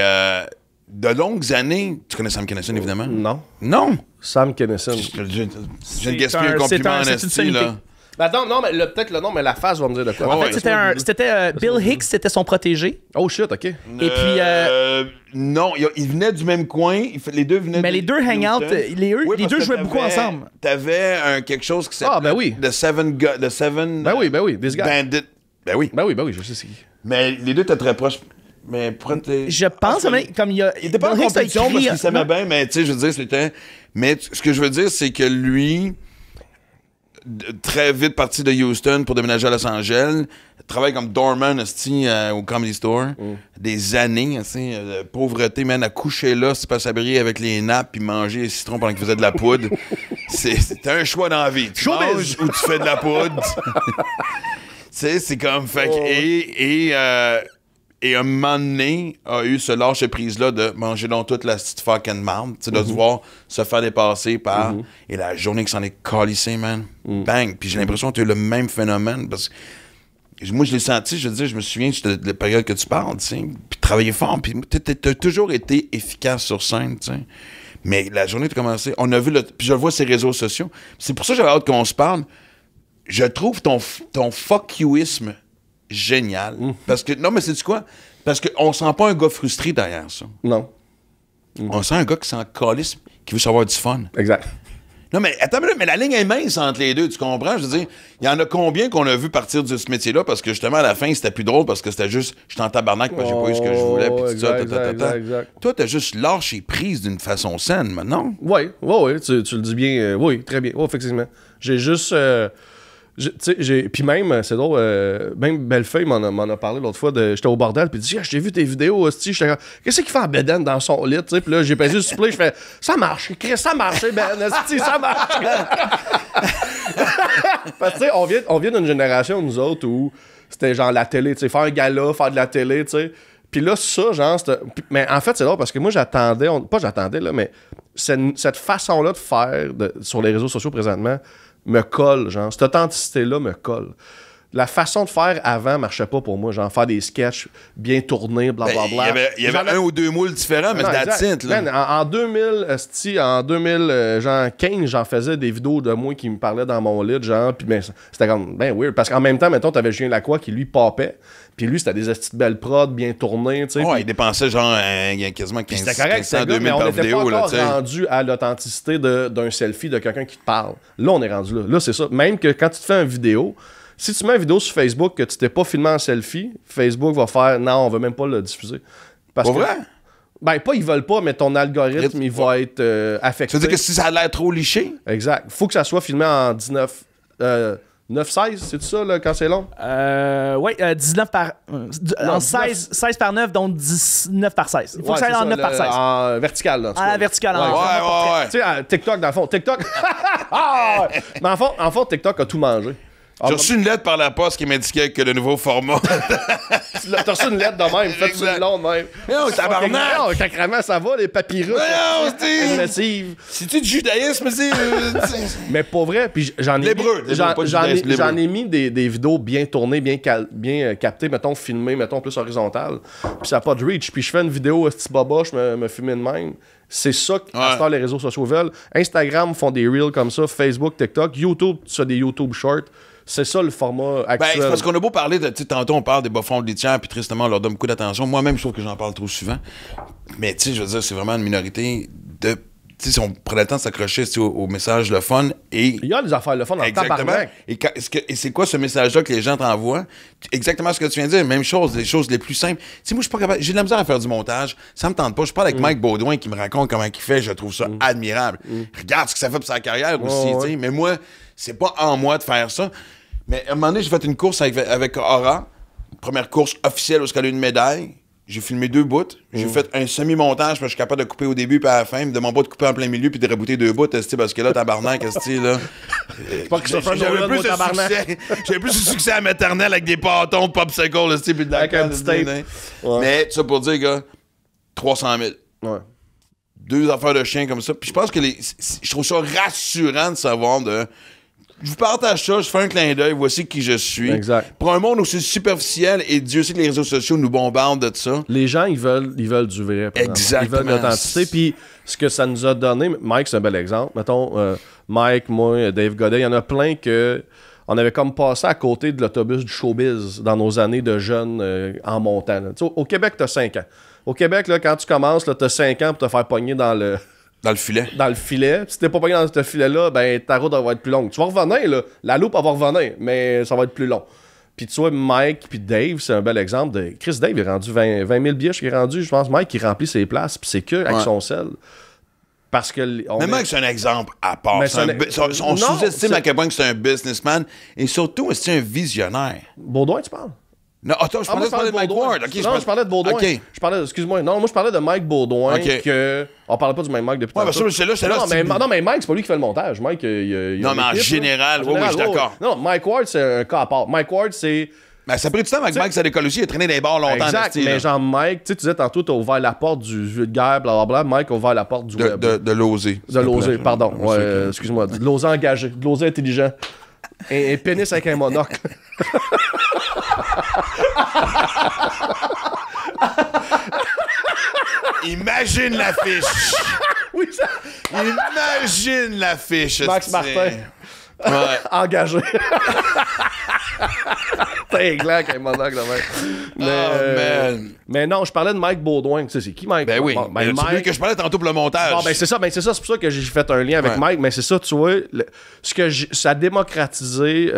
de longues années... Tu connais Sam Kinison, évidemment? Non. Non? Sam Kinison. Je viens de gaspiller un compliment en esti, là. Attends, non, mais peut-être le nom, mais la face va me dire de quoi. En fait, c'était Bill Hicks, c'était son protégé. Oh shit, OK. Et puis... non, ils venaient du même coin. Les deux venaient mais les deux hang out, les deux jouaient beaucoup ensemble. T'avais quelque chose qui s'appelait... Ah, ben oui. The Seven... Ben oui, This Guy. Bandit. Ben oui, je sais c'est qui. Mais les deux étaient très proches. Mais je pense, comme il y a... Il était pas en compétition parce qu'il s'aimait bien, mais tu sais, je veux dire, c'était... Mais ce que je veux dire, c'est que lui... très vite parti de Houston pour déménager à Los Angeles. Travaille comme doorman au Comedy Store. Des années, pauvreté, man, à coucher là, c'est pas s'abrier avec les nappes puis manger les citrons pendant qu'il faisait de la poudre. C'était un choix dans la vie. Tu manges ou tu fais de la poudre. Tu sais, c'est comme... Fait et un moment donné, a eu ce lâcher-prise-là de manger donc toute la petite fucking marde, de se voir se faire dépasser par... Et la journée que s'en est calissé, man, bang! Puis j'ai l'impression que tu as eu le même phénomène, parce que moi, je l'ai senti, je veux dire, je me souviens de la période que tu parles, tu sais, puis travailler fort, puis t'as toujours été efficace sur scène, tu sais. Mais la journée que tu as commencé, on a vu, puis je le vois sur les réseaux sociaux, c'est pour ça que j'avais hâte qu'on se parle. Je trouve ton fuck youisme génial. Parce que, non, mais c'est-tu quoi? Parce qu'on sent pas un gars frustré derrière ça. Non. On sent un gars qui s'en calisse, qui veut savoir du fun. Exact. Non, mais attends, mais la ligne est mince entre les deux, tu comprends? Je veux dire, il y en a combien qu'on a vu partir de ce métier-là parce que justement, à la fin, c'était plus drôle parce que c'était juste, j'étais en tabarnak, moi, j'ai pas eu ce que je voulais, puis tout ça, exact. Toi, t'as juste lâché prise d'une façon saine, maintenant. Oui, tu le dis bien. Oui, très bien. Oui, effectivement. J'ai juste... Puis même, c'est drôle, même Bellefeuille m'en a parlé l'autre fois. J'étais au bordel, puis il dit, j'ai vu tes vidéos, hostie. J'étais comme, qu'est-ce qu'il fait en bedaine dans son lit, tu sais? Puis là, j'ai pesé sur play, je fais, ça marche, Chris, ça marche, Ben, hostie, ça marche. Parce que, tu sais, on vient d'une génération, nous autres, où c'était genre la télé, tu sais, faire un gala, faire de la télé, tu sais. Puis là, ça, genre, mais en fait, c'est drôle parce que moi, pas j'attendais, là, mais cette façon-là de faire sur les réseaux sociaux présentement, me colle, genre. Cette authenticité-là me colle. La façon de faire avant marchait pas pour moi, genre faire des sketchs bien tournés, blablabla. Il y avait un ou deux moules différents, mais c'était that's it, là. Man, en 2015, j'en faisais des vidéos de moi qui me parlaient dans mon lit, genre, puis ben, c'était comme, ben weird, parce qu'en même temps, mettons, t'avais Julien Lacroix qui, lui, popait, puis lui, c'était des petites belles prods, bien tournées, tu sais. Ouais, il dépensait genre quasiment 1500, 2000 par vidéo, là, tu sais. On était pas rendu à l'authenticité d'un selfie de quelqu'un qui te parle. Là, on est rendu là. Là, c'est ça. Même que quand tu te fais une vidéo, si tu mets une vidéo sur Facebook que tu t'es pas filmé en selfie, Facebook va faire non, on veut même pas le diffuser. Parce que, vrai? Ben, pas ils veulent pas, mais ton algorithme, il va être affecté. Ça veut dire que si ça a l'air trop liché? Exact. Faut que ça soit filmé en 9-16, c'est ça, là, quand c'est long? Oui, 19 par... en 16 par 9, donc 19 par 16. Il faut que ça aille en 9 par 16. En vertical, là. En vertical, ouais. Tu sais, TikTok, dans le fond. TikTok... Mais en fond, TikTok a tout mangé. J'ai reçu une lettre par la poste qui m'indiquait que le nouveau format... T'as reçu une lettre de même, faites sur le long de même. Non, tabarnak! Non, sacrément, ça va, les papyrus. Non, c'est-tu du judaïsme, Mais pas vrai, puis j'en ai mis des vidéos bien tournées, bien captées, mettons, filmées, mettons, plus horizontales. Puis ça n'a pas de reach. Puis je fais une vidéo, petit baba, je me filme de même. C'est ça que les réseaux sociaux veulent. Instagram font des reels comme ça, Facebook, TikTok, YouTube, tu fais des YouTube Shorts. C'est ça le format actuel. Ben, c'est parce qu'on a beau parler de... Tantôt, on parle des bas-fonds de litière, puis tristement, on leur donne beaucoup d'attention. Moi-même, je trouve que j'en parle trop souvent. Mais, tu sais, je veux dire, c'est vraiment une minorité de... Tu sais, si on prenait le temps de s'accrocher au message le fun et... Il y a des affaires le fun dans le tabarnak. Et c'est quoi ce message-là que les gens t'envoient? Exactement ce que tu viens de dire. Même chose, les choses les plus simples. Tu sais, moi, je suis pas capable... J'ai de la misère à faire du montage. Ça me tente pas. Je parle avec Mike Baudouin qui me raconte comment il fait. Je trouve ça admirable. Regarde ce que ça fait pour sa carrière aussi, tu sais. Mais moi, c'est pas en moi de faire ça. Mais à un moment donné, j'ai fait une course avec Aura. Première course officielle où elle a eu une médaille. J'ai filmé 2 bouts. J'ai fait un semi-montage parce que je suis capable de couper au début puis à la fin. Me demande pas de couper en plein milieu puis de rebooter 2 bouts, parce que là, tabarnak, là. J'avais plus de succès à maternelle avec des pâtons de popsicle, puis de la avec un petit tape. Mais ça pour dire, gars, 300 000. Ouais. 2 affaires de chien comme ça. Puis je pense que je trouve ça rassurant de savoir de... je vous partage ça, je fais un clin d'œil, voici qui je suis. Exact. Pour un monde aussi superficiel, et Dieu sait que les réseaux sociaux nous bombardent de ça. Les gens, ils veulent du vrai. Exactement. Ils veulent l'authenticité. Puis ce que ça nous a donné, Mike, c'est un bel exemple. Mettons, Mike, moi, Dave Godet, il y en a plein que on avait comme passé à côté de l'autobus du showbiz dans nos années de jeunes en montant. Au Québec, t'as 5 ans. Au Québec, là, quand tu commences, t'as 5 ans pour te faire pogner dans le filet. Dans le filet. Si t'es pas pogné dans ce filet-là, ben ta route va être plus longue. Tu vas revenir, là. La loupe va revenir, mais ça va être plus long. Puis tu vois, Mike puis Dave, c'est un bel exemple de... Chris Dave est rendu 20 000 billets, je rendu. Je pense Mike, il remplit ses places, puis c'est que avec son sel. Parce que... Mais Mike, c'est un exemple à part. On sous-estime à quel point c'est un businessman, et surtout, c'est un visionnaire. Baudouin, tu parles? Non, attends, je parlais de Mike Ward. Okay, je parlais de Baudouin. Okay. Excuse-moi. Non, moi, je parlais de Mike Baudouin. Que... On parlait pas du même Mike depuis tantôt. Non, mais Mike, c'est pas lui qui fait le montage. Mike, non, mais en général, oui, je suis d'accord. Non, Mike Ward, c'est un cas à part. Mike Ward, c'est... Mais ça a pris du temps avec Mike, ça décolle aussi. Il a traîné des bars longtemps. Exact, mais genre Mike, tu disais tantôt, t'as ouvert la porte du vulgaire, blablabla. Mike a ouvert la porte du web. De l'oser. De l'oser, pardon. Ouais, excuse-moi. De l'oser engagé. De l'oser intelligent. Un pénis avec un monocle. Imagine l'affiche. Oui, ça. Imagine l'affiche. Max Martin. Ouais. Engagé. T'es glac avec un monocle là même. Mais non, je parlais de Mike Baudouin. Tu sais, c'est qui Mike? Ben oui. Mike... C'est lui que je parlais tantôt pour le montage. Bon, c'est ça. C'est pour ça que j'ai fait un lien avec Mike. Mais c'est ça, tu vois. Ça a démocratisé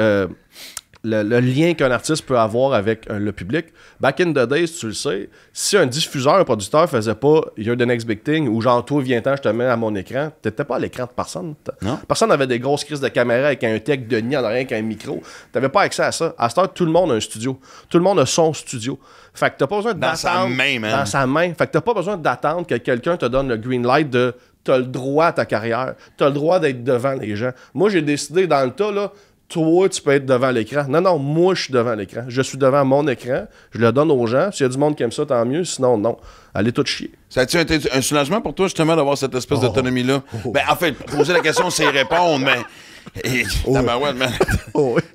le lien qu'un artiste peut avoir avec le public. Back in the days, tu le sais, si un diffuseur, un producteur faisait pas You're the next big thing ou genre toi, viens-t'en, je te mets à mon écran, t'étais pas à l'écran de personne. Non. Personne n'avait des grosses crises de caméra avec un tech de nid en arrière avec un micro. T'avais pas accès à ça. À cette heure, tout le monde a un studio. Tout le monde a son studio. Fait que t'as pas besoin d'attendre. Dans sa main, man. Dans sa main. Fait que t'as pas besoin d'attendre que quelqu'un te donne le green light de t'as le droit à ta carrière. T'as le droit d'être devant les gens. Moi, j'ai décidé dans le tas, là, toi, tu peux être devant l'écran. Non, moi, je suis devant l'écran. Je suis devant mon écran. Je le donne aux gens. S'il y a du monde qui aime ça, tant mieux. Sinon, non. Allez tout chier. Ça a-tu été un soulagement pour toi, justement, d'avoir cette espèce d'autonomie-là? Ben, en fait, poser la question, c'est y répondre, mais...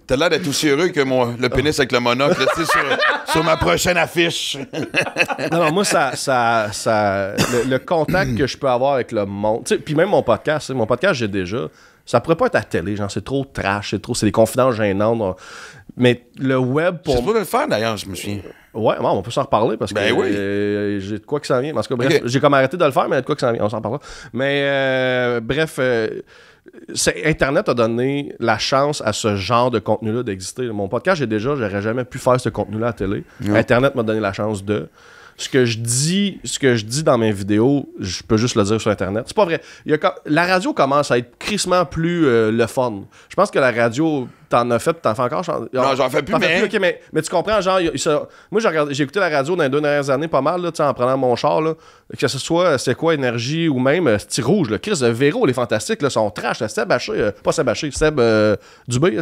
T'as l'air d'être aussi heureux que le pénis avec le monocle, tu sais, sur ma prochaine affiche. Non, moi, le contact que je peux avoir avec le monde, tu sais, puis même mon podcast, j'ai déjà... Ça pourrait pas être à la télé, genre c'est trop trash, c'est des confidences gênantes. Mais le web pour. C'est trop de le faire d'ailleurs, je me souviens. Ouais, on peut s'en reparler parce que j'ai de quoi que ça vient. Parce que bref, j'ai comme arrêté de le faire, mais il y a de quoi que ça vient. On s'en parlera. Mais bref, Internet a donné la chance à ce genre de contenu-là d'exister. Mon podcast, j'aurais jamais pu faire ce contenu-là à la télé. Internet m'a donné la chance de. Ce que je dis dans mes vidéos, je peux juste le dire sur Internet. C'est pas vrai. La radio commence à être crissement plus le fun. Je pense que la radio, t'en as fait, t'en fais encore. Non, j'en fais plus, mais tu comprends, genre, moi, j'ai écouté la radio dans les 2 dernières années pas mal, là, en prenant mon char, là, que ce soit C'est quoi Énergie ou même Sti Rouge. Là, Chris Véro, les fantastiques, là, sont trash. Seb Haché, pas Seb Haché, Seb Dubé,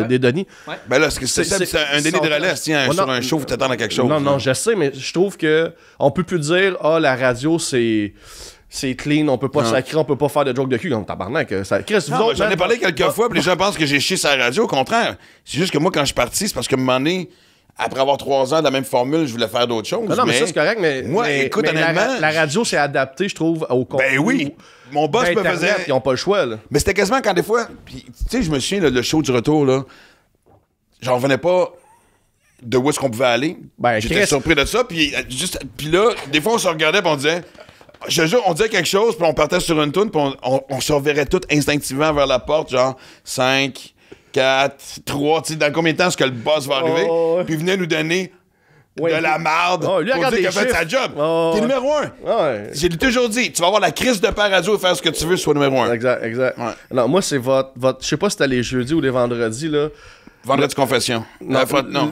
des Denis. Ouais. Ben là, c'est un délit de relais, sur un show, vous t'attends à quelque chose. Non, je sais, mais je trouve que on peut plus dire la radio c'est clean, on peut pas sacrer, on peut pas faire de joke de cul comme tabarnak. J'en ai parlé quelques fois, puis les gens pensent que j'ai chié sur la radio. Au contraire, c'est juste que moi, quand je suis parti, c'est parce que un moment donné, après avoir 3 ans de la même formule, je voulais faire d'autres choses. Non, mais ça, c'est correct, mais moi, écoute, honnêtement... La radio s'est adaptée, je trouve, au contenu. Ben oui! Mon boss me faisait... Ils ont pas le choix, là. Mais c'était quasiment quand des fois... Puis, tu sais, je me souviens, le show du retour, là, j'en revenais pas... de où est-ce qu'on pouvait aller. J'étais surpris de ça. Puis là, des fois, on se regardait et on disait... Je te jure, on disait quelque chose, puis on partait sur une toune, puis on se reverrait tout instinctivement vers la porte, genre 5, 4, 3, tu sais, dans combien de temps est-ce que le boss va arriver? Puis il venait nous donner de la marde pour dire qu'il a fait sa job. T'es numéro 1. J'ai toujours dit, tu vas avoir la crise de par radio et faire ce que tu veux, sois numéro 1. Exact. Ouais. Non, moi, c'est votre... Je sais pas si c'était les jeudis ou les vendredis, là. Vendredi confession. Non.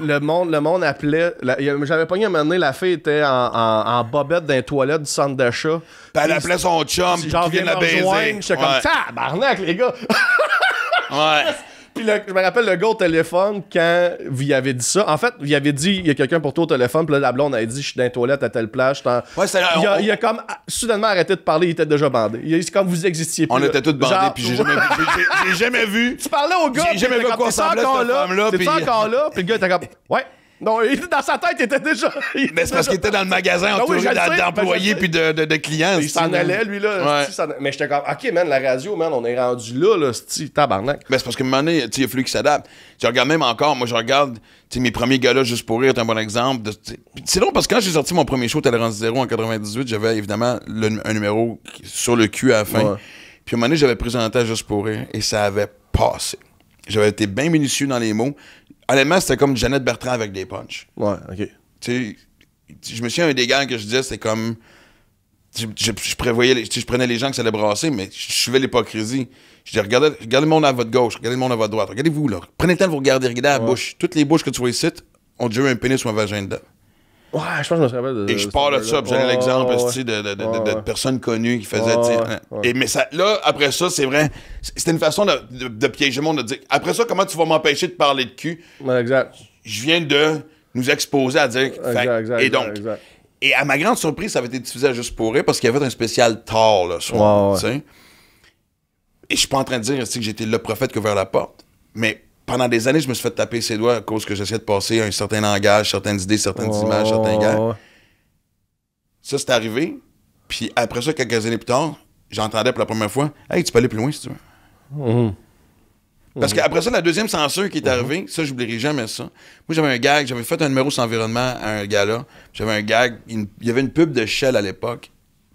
Le monde appelait... J'avais pogné un moment donné, la fille était en bobette dans les toilettes du centre d'achat. Puis elle appelait son chum qui vient de la baiser. J'étais comme, tabarnak, les gars! Ouais. Puis je me rappelle le gars au téléphone quand il avait dit ça. En fait, il avait dit il y a quelqu'un pour toi au téléphone. Puis là, la blonde avait dit je suis dans les toilettes à telle plage. Ouais, il a comme soudainement arrêté de parler. Il était déjà bandé. C'est comme vous existiez plus. On était tous bandés. Puis j'ai jamais vu. Tu parlais au gars. J'ai jamais vu à quoi ressemblait cette femme-là. T'es encore là. Puis le gars était comme ouais. Non, dans sa tête, il était déjà. Mais c'est parce qu'il était dans le magasin entouré d'employés puis de clients. Il s'en allait, lui, là. Ouais. Mais j'étais comme, OK, man, la radio, man, on est rendu là, tabarnak. Mais c'est parce qu'à un moment donné, il a fallu qu'il s'adapte. Tu regardes même encore, moi, je regarde mes premiers gars-là, juste pour rire, c'est un bon exemple. C'est long parce que quand j'ai sorti mon premier show, Tolérance Zéro, en 98, j'avais évidemment un numéro sur le cul à la fin. Ouais. Puis à un moment donné, j'avais présenté à Juste pour rire et ça avait passé. J'avais été bien minutieux dans les mots. Honnêtement, c'était comme Jeannette Bertrand avec des punchs. Ouais, OK. Tu sais, je me souviens, un des gars que je disais, c'était comme... Je prévoyais... Je prenais les gens que ça allait brasser, mais je suivais l'hypocrisie. Je disais, regardez le monde à votre gauche, regardez le monde à votre droite. Regardez-vous, là. Prenez le temps de vous regardez la bouche. Toutes les bouches que tu vois ici ont déjà eu un pénis ou un vagin dedans. Ouais, je pense que je me rappelle de... Et je pars de ça, puis j'avais l'exemple de personnes connues qui faisaient... Mais ça, là, après ça, c'est vrai, c'était une façon de piéger le monde, de dire, après ça, comment tu vas m'empêcher de parler de cul? Ouais, exact. Je viens de nous exposer à dire... Exact, et donc... Exact. Et à ma grande surprise, ça avait été diffusé à Juste pour rire, parce qu'il y avait un spécial tard, le soir, tu sais. Et je suis pas en train de dire que j'ai été le prophète qui a ouvert la porte, mais... Pendant des années, je me suis fait taper ses doigts à cause que j'essayais de passer un certain langage, certaines idées, certaines images, certains gars. Ça, c'est arrivé. Puis après ça, quelques années plus tard, j'entendais pour la première fois « Hey, tu peux aller plus loin si tu veux. Parce qu'après ça, la deuxième censure qui est arrivée, ça, j'oublierai jamais ça. Moi, j'avais un gag, j'avais fait un numéro sur l'environnement à un gars-là. J'avais un gag, il y avait une pub de Shell à l'époque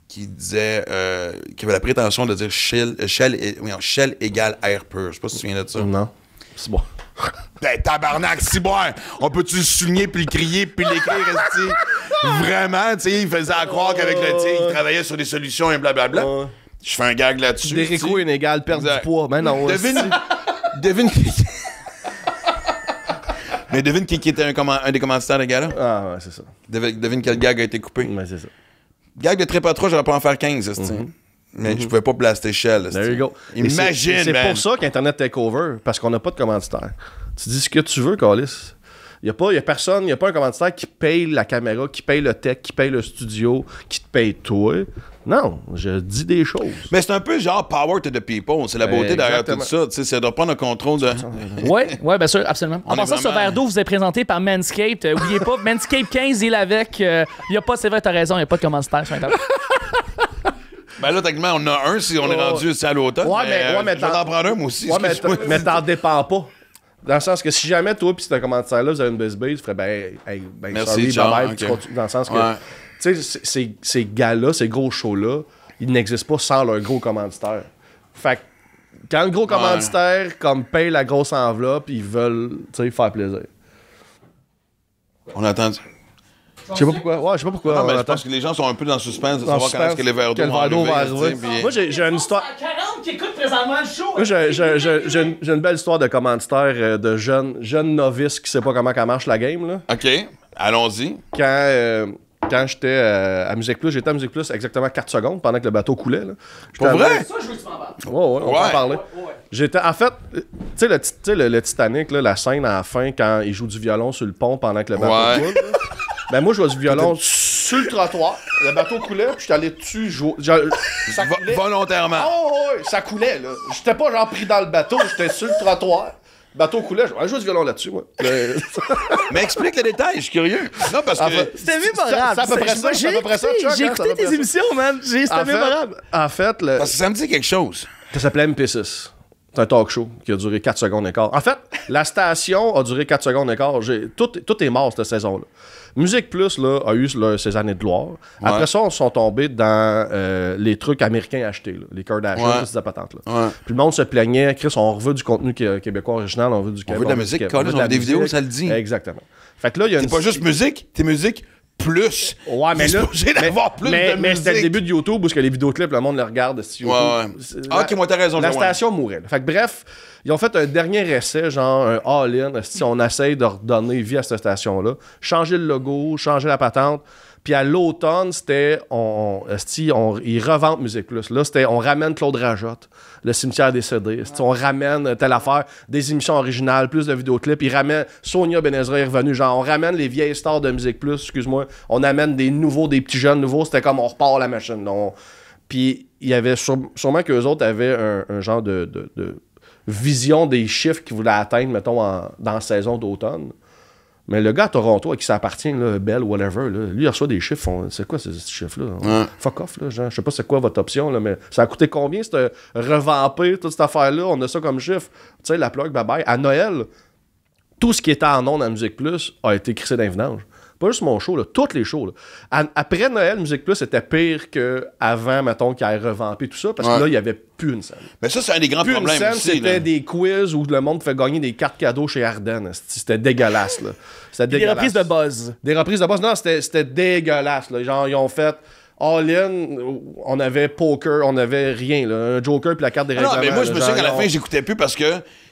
qui disait, qui avait la prétention de dire Shell égale air pur. Je sais pas si tu te souviens de ça. Non. C'est bon. Ben, tabarnak, c'est bon. On peut-tu le souligner, puis le crier, puis l'écrire, vraiment, tu sais, il faisait à croire qu'avec le tigre, il travaillait sur des solutions et blablabla. Je fais un gag là-dessus. Dérico inégal, perdre du poids. Mais non. Devine qui... Mais devine qui était un des commanditaires de gars-là. Ah, ouais, c'est ça. Devine quel gag a été coupé. Ouais, c'est ça. Gag de Trépas 3, j'aurais pas en faire 15, mais je pouvais pas blaster Shell. There you go. Imagine, c'est pour ça qu'Internet Takeover, parce qu'on n'a pas de commanditaire. Tu dis ce que tu veux, Calis. Il n'y a personne, il n'y a pas un commanditaire qui paye la caméra, qui paye le tech, qui paye le studio, qui te paye toi. Non, je dis des choses. Mais c'est un peu genre power to the people. C'est la beauté derrière tout ça. C'est de prendre le contrôle de... Oui, bien sûr, absolument. En passant, ce verre d'eau vous est présenté par Manscaped. N'oubliez pas, Manscaped 15, il est avec. Il n'y a pas, c'est vrai, t'as raison, il n'y a pas de commanditaire sur Internet. Ben là, techniquement, on en a un si on est rendu aussi à l'automne. Mais je vais t'en prendre un, moi aussi. Ouais, mais t'en dépends pas. Dans le sens que si jamais toi pis ce commanditaire-là, vous avez une base, tu ferais merci, sorry, bye-bye. Dans le sens que, tu sais, ces gars-là, ces gros shows-là, ils n'existent pas sans leur gros commanditaire. Fait que quand le gros commanditaire comme paye la grosse enveloppe, ils veulent, tu sais, faire plaisir. On attend. Je sais pas pourquoi. Ouais, je sais pas pourquoi. Non, mais je pense que les gens sont un peu dans le suspense de savoir quand est-ce que les verres d'eau vont arriver. Moi, j'ai une histoire... 40 qui écoutent présentement le show. Moi, j'ai une belle histoire de commanditaire de jeunes novices qui sait pas comment marche la game, là. OK, allons-y. Quand j'étais à Musique Plus, j'étais à Musique Plus exactement 4 secondes pendant que le bateau coulait, là. Pour vrai? Ça, je veux que tu m'en parles. Ouais, on peut en parler. J'étais, en fait, tu sais, le Titanic, là, la scène à la fin, quand il joue du violon sur le pont pendant que le bateau coule, ben moi, je jouais du violon sur le trottoir. Le bateau coulait, puis j'étais allé dessus jouer. Ça coulait. Volontairement. Oh, ouais, ça coulait, là. J'étais pas genre pris dans le bateau, j'étais sur le trottoir. Le bateau coulait, je jouais du violon là-dessus, moi. Mais explique le détail, je suis curieux. Non, parce que... C'était mémorable. C'est à peu près ça, j'ai écouté tes émissions, man. C'était mémorable. En fait, parce que ça me dit quelque chose. Ça s'appelait MP6. C'est un talk show qui a duré 4 secondes et quart. En fait, la station a duré 4 secondes et quart. Tout est mort cette saison-là. Musique Plus là, a eu ses années de gloire. Après ça, on sont tombés dans les trucs américains achetés, là, les Kardashians, ces patentes là. Puis le monde se plaignait, Chris, on veut du contenu québécois original, on veut du Québec. On veut de la musique, on veut des vidéos, ça le dit. Exactement. Fait que là, il y a c'est pas juste musique, t'es musique plus. Ouais, mais là, mais c'était le début de YouTube où les vidéoclips, le monde les regarde. Ok, moi t'as raison. La station mourait. Fait que bref, ils ont fait un dernier essai, genre un all-in. Si on essaye de redonner vie à cette station-là, changer le logo, changer la patente. Puis à l'automne, c'était ils revendent Musique Plus. Là, c'était on ramène Claude Rajotte, Le Cimetière des CD. On ramène telle affaire, des émissions originales, plus de vidéoclips. Ils ramènent Sonia Benezra est revenue. Genre, on ramène les vieilles stars de Musique Plus, excuse-moi. On amène des petits jeunes nouveaux. C'était comme on repart la machine. Puis il y avait sûrement qu'eux autres avaient un genre de vision des chiffres qu'ils voulaient atteindre, mettons, dans la saison d'automne. Mais le gars à Toronto à qui ça appartient, là, Bell, whatever, là, lui, il reçoit des chiffres. C'est quoi ces chiffres-là? Fuck off, là, genre. Je sais pas c'est quoi votre option, là, mais ça a coûté combien, cette revamper, toute cette affaire-là? On a ça comme chiffre. Tu sais, la plug, bye-bye. À Noël, tout ce qui était en ondes à Musique Plus a été crissé d'un vidange. Pas juste mon show, là, tous les shows. Là. Après Noël, Musique Plus était pire qu'avant, mettons, qu'il ait revampé tout ça, parce que là, il n'y avait plus une scène. Mais ça, c'est un des grands problèmes une scène, aussi. C'était des quiz où le monde fait gagner des cartes cadeaux chez Ardennes. C'était dégueulasse, là. C'était dégueulasse. Des reprises de buzz. Des reprises de buzz. Non, c'était dégueulasse, là. Genre, ils ont fait... All-in, on avait poker, on avait rien, là. Un joker puis la carte des règlements. Non, mais moi, je me souviens qu'à la fin, j'écoutais plus parce que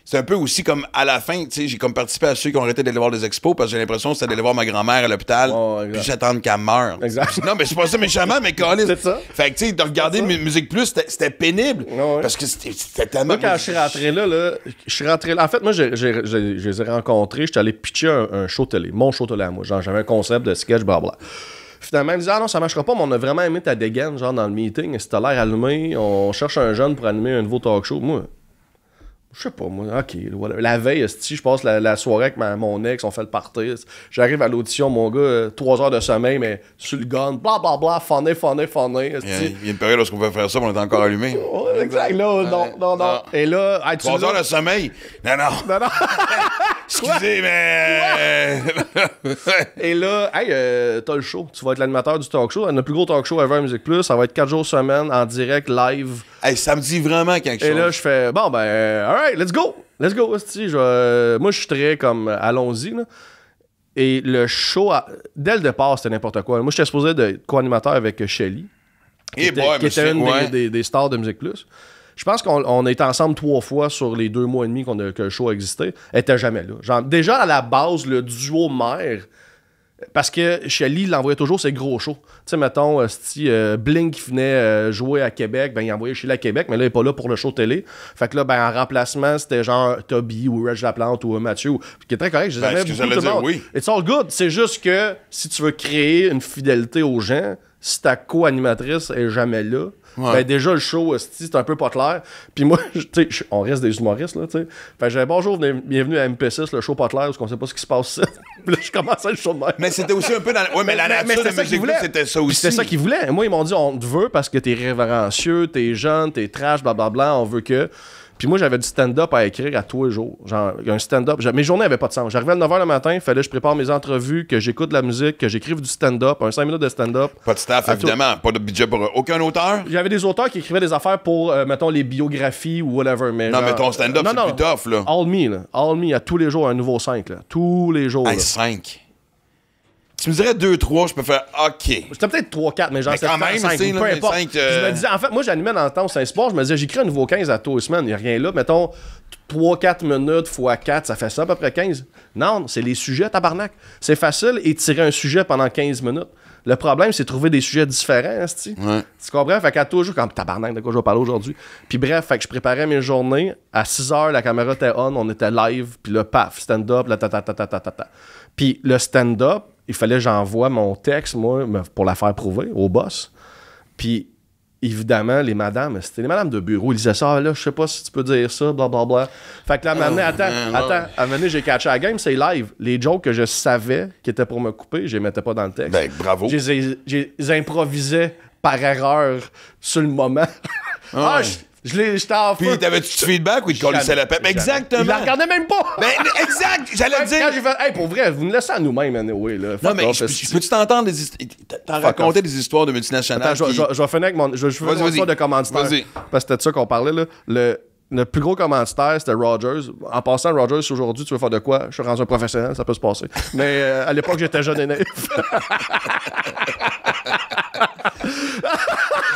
c'est un peu aussi comme à la fin, tu sais, j'ai comme participé à ceux qui ont arrêté d'aller voir des expos parce que j'ai l'impression que c'était d'aller voir ma grand-mère à l'hôpital puis j'attends qu'elle meure. Exact. Non, mais c'est pas ça méchamment, mais Colin. C'est ça. Fait que, tu sais, de regarder Musique Plus, c'était pénible parce que c'était tellement... Moi, quand je suis rentré là, en fait, moi, je les ai rencontrés, j'étais allé pitcher un show télé, mon show télé à moi. Genre, j'avais un concept de sketch, blablabla. Finalement, ils me disaient, ah non, ça marchera pas, mais on a vraiment aimé ta dégaine, genre dans le meeting. Si t'as l'air allumé, on cherche un jeune pour animer un nouveau talk show. Moi, je sais pas, moi, ok. Voilà. La veille, je passe la soirée avec mon ex, on fait le party. J'arrive à l'audition, mon gars, 3 heures de sommeil, mais sur le gun, blablabla, funny. Il y a une période où on pouvait faire ça, mais on était encore allumé. Exact, là, non. Et là, 3 heures de sommeil? Non. Excusez, mais... Et là, hey, t'as le show. Tu vas être l'animateur du talk show. Le plus gros talk show ever à Musique Plus. Ça va être 4 jours semaine, en direct, live. Hey, ça me dit vraiment quelque chose. Et là, je fais, bon, ben, alright, let's go. Moi, je suis très comme, allons-y, là. Et le show, dès le départ, c'était n'importe quoi. Moi, j'étais supposé de co-animateur avec Shelly, qui était une des stars de Musique Plus. Je pense qu'on a été ensemble 3 fois sur les 2 mois et demi que le show a existé. Elle était jamais là. Genre, déjà, à la base, le duo mère, parce que Shelly, il envoyait toujours ses gros shows. Tu sais, mettons, Blink qui venait jouer à Québec, ben il envoyait Shelly à Québec, mais là, il n'est pas là pour le show télé. Fait que là, ben en remplacement, c'était genre Toby ou Reg Laplante ou Mathieu, qui est très correct. Je les aimais oui. It's all good. C'est juste que si tu veux créer une fidélité aux gens, si ta co-animatrice est jamais là, ben déjà le show, c'est un peu pas clair. Puis moi, tu sais, on reste des humoristes, là, tu sais. Fait que j'avais bonjour, bienvenue à MP6, le show pas clair, parce qu'on sait pas ce qui se passe. Là, je commençais le show de même. Mais c'était aussi un peu dans... Ouais, mais la nature de Musique Plus, c'était ça aussi. C'était ça qu'ils voulaient. Moi, ils m'ont dit, on te veut parce que t'es révérencieux, t'es jeune, t'es trash, blablabla, on veut que... Puis moi, j'avais du stand-up à écrire à tous les jours. Genre, un stand-up. Mes journées n'avaient pas de sens. J'arrivais à 9h le matin, il fallait que je prépare mes entrevues, que j'écoute de la musique, que j'écrive du stand-up, un 5 minutes de stand-up. Pas de staff, évidemment. Pas de budget pour aucun auteur. J'avais des auteurs qui écrivaient des affaires pour, mettons, les biographies ou whatever. Mais non, mais ton stand-up, c'est plus tough, là. All me, à tous les jours, un nouveau 5, là. Tous les jours. Hey, 5. Tu me dirais 2-3, je peux faire OK. C'était peut-être 3-4, mais genre, c'est quand même 5, peu importe. 5, Je me disais, en fait, moi, j'animais dans le temps au Saint-Sport, je me disais, j'écris un nouveau 15 à tous les semaines, il n'y a rien là. Mettons, 3-4 minutes x 4, ça fait ça à peu près 15. Non, c'est les sujets, tabarnak. C'est facile étirer un sujet pendant 15 minutes. Le problème, c'est trouver des sujets différents, tu comprends? Fait qu'à toujours, comme tabarnak, de quoi je vais parler aujourd'hui. Puis bref, fait que je préparais mes journées. À 6h, la caméra était on était live, puis là, paf, stand-up, là, Puis le stand-up, il fallait que j'envoie mon texte, moi, pour la faire prouver au boss. Puis, évidemment, les madames, c'était les madames de bureau, ils disaient ça, là, je sais pas si tu peux dire ça, blablabla. Fait que là, attends, à un moment donné, j'ai catché la game, c'est live. Les jokes que je savais qui étaient pour me couper, je les mettais pas dans le texte. Ben, bravo. Je les improvisais par erreur sur le moment. J'étais en feu. Puis, t'avais-tu du feedback ou il te collait la pep? Exactement. Il la regardait même pas. Ben, exact. J'allais dire. Quand j'ai fait, hey, pour vrai, vous nous laissez à nous-mêmes, anyway, là. Non, mais peux-tu t'entendre des histoires? T'en raconter des histoires de multinationales? Attends, je vais finir avec mon. Je vais faire une histoire de commanditaire. Vas-y. Parce que c'était de ça qu'on parlait, là. Le plus gros commanditaire, c'était Rogers. En passant, Rogers, aujourd'hui, tu veux faire de quoi? Je suis rendu un professionnel, ça peut se passer. Mais à l'époque, j'étais jeune et naïf.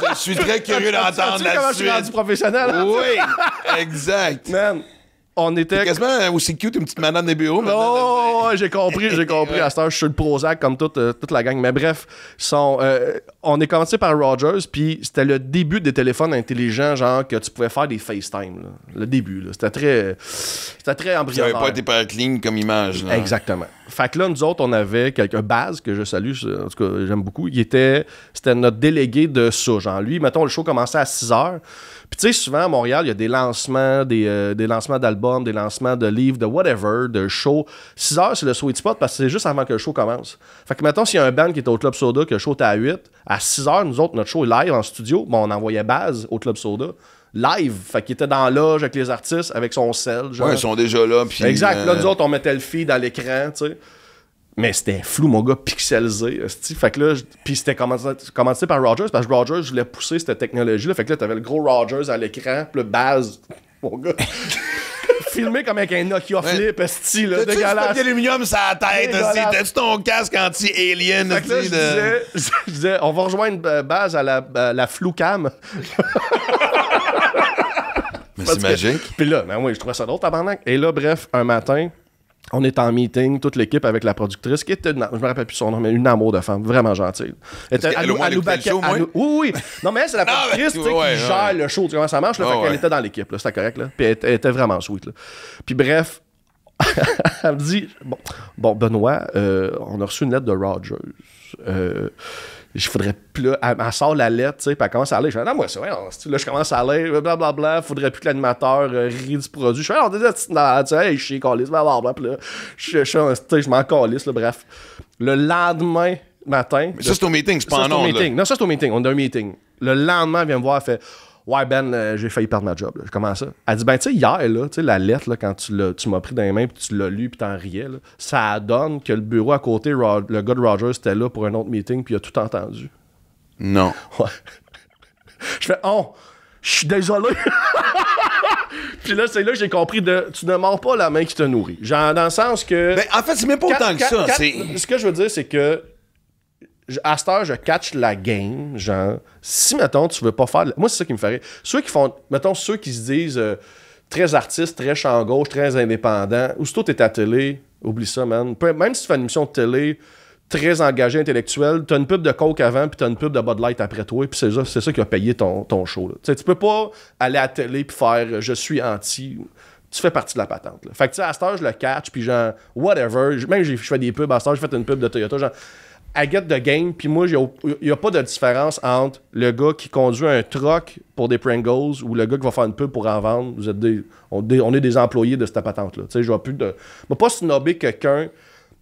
Je suis très curieux d'entendre la suite. Je suis rendu professionnel? Oui, exact. Man, on était... C'est quasiment aussi cute, une petite madame des bureaux. Oh, j'ai compris. À cette heure, je suis le Prozac comme toute la gang. Mais bref, on est commencé par Rogers, puis c'était le début des téléphones intelligents, genre que tu pouvais faire des FaceTime. Là. Le début, là. C'était très embryonnaire. Ça n'avait pas été hyper clean comme image. Là. Exactement. Fait que là, nous autres, on avait quelqu'un, Baz, que je salue, en tout cas, j'aime beaucoup. C'était notre délégué de ça. Genre, lui, mettons, le show commençait à 6h. Puis tu sais, souvent à Montréal, il y a des lancements, des lancements d'albums, des lancements de livres, de whatever, de shows. 6h, c'est le sweet spot parce que c'est juste avant que le show commence. Fait que mettons, s'il y a un band qui est au Club Soda, que le show était à 8, à 6h, nous autres, notre show est live en studio. Bon, on envoyait Baz au Club Soda. Live, fait qu'il était dans la loge avec les artistes, avec son sel. Genre. Ouais, ils sont déjà là. Puis, exact, là, nous autres, on mettait le feed dans l'écran, tu sais. Mais c'était flou, mon gars, pixelisé. Fait que là, puis c'était commencé par Rogers, parce que Rogers voulait pousser cette technologie-là. Fait que là, t'avais le gros Rogers à l'écran, puis le Baz, mon gars, filmé comme avec un Nokia Flip, esti, là, dégueulasse. T'as-tu d'aluminium sur la tête, t'as-tu ton casque anti-alien, fait que là, je disais, on va rejoindre Baz à la Floucam. Mais c'est magique. Puis là, ben oui, je trouvais ça drôle, tabarnak. Et là, bref, un matin, on est en meeting, toute l'équipe avec la productrice, qui était, je me rappelle plus son nom, mais une amour de femme, vraiment gentille. Oui. Oui. Non, mais elle, c'est la productrice qui gère le show, tu sais comment ça marche, là, fait qu'elle était dans l'équipe, là, c'était correct, là. Puis elle était vraiment sweet, là. Puis bref, elle me dit, bon Benoît, on a reçu une lettre de Rogers. Je faudrait plus. Elle sort la lettre, tu sais, puis elle commence à lire. Je fais, non, moi, c'est vrai, là, je commence à lire, blablabla, faudrait plus que l'animateur rit du produit. Je fais, non, tu sais, hey, je suis calisse, blablabla, puis là, je m'en calisse, là, bref. Le lendemain matin. Mais ça, c'est au meeting, c'est pas en ondes. Non, ça, c'est au meeting, on a un meeting. Le lendemain, elle vient me voir, elle fait, ouais, Ben, j'ai failli perdre ma job. Là. Comment ça? Elle dit, ben, tu sais, hier, là, la lettre, là, quand tu m'as pris dans les mains puis tu l'as lu puis t'en riais, là, ça donne que le bureau à côté, le gars de Rogers était là pour un autre meeting puis il a tout entendu. Non. Ouais. Je fais, je suis désolé. Puis là, c'est là que j'ai compris tu ne mords pas la main qui te nourrit. Genre, dans le sens que. Ben, en fait, c'est même pas autant que ça. Ce que je veux dire, c'est que. À cette heure, je catch la game, genre, si, mettons, tu veux pas faire... Moi, c'est ça qui me ferait. Ceux qui font... Mettons, ceux qui se disent très artistes, très champ gauche, très indépendants, aussitôt t'es à télé, oublie ça, man. Même si tu fais une émission de télé très engagée, intellectuelle, t'as une pub de Coke avant, puis t'as une pub de Bud Light après toi, puis c'est ça qui a payé ton show, là. Tu peux pas aller à la télé puis faire « je suis anti ». Tu fais partie de la patente, là. Fait que, tu sais, à cette heure, je le catch, puis genre, whatever. Même je fais des pubs, à cette heure, j'ai fait une pub de Toyota, genre... I get the game, puis moi, il n'y a pas de différence entre le gars qui conduit un truck pour des Pringles ou le gars qui va faire une pub pour en vendre. On est des employés de cette patente-là. Tu sais, je vais pas snobber quelqu'un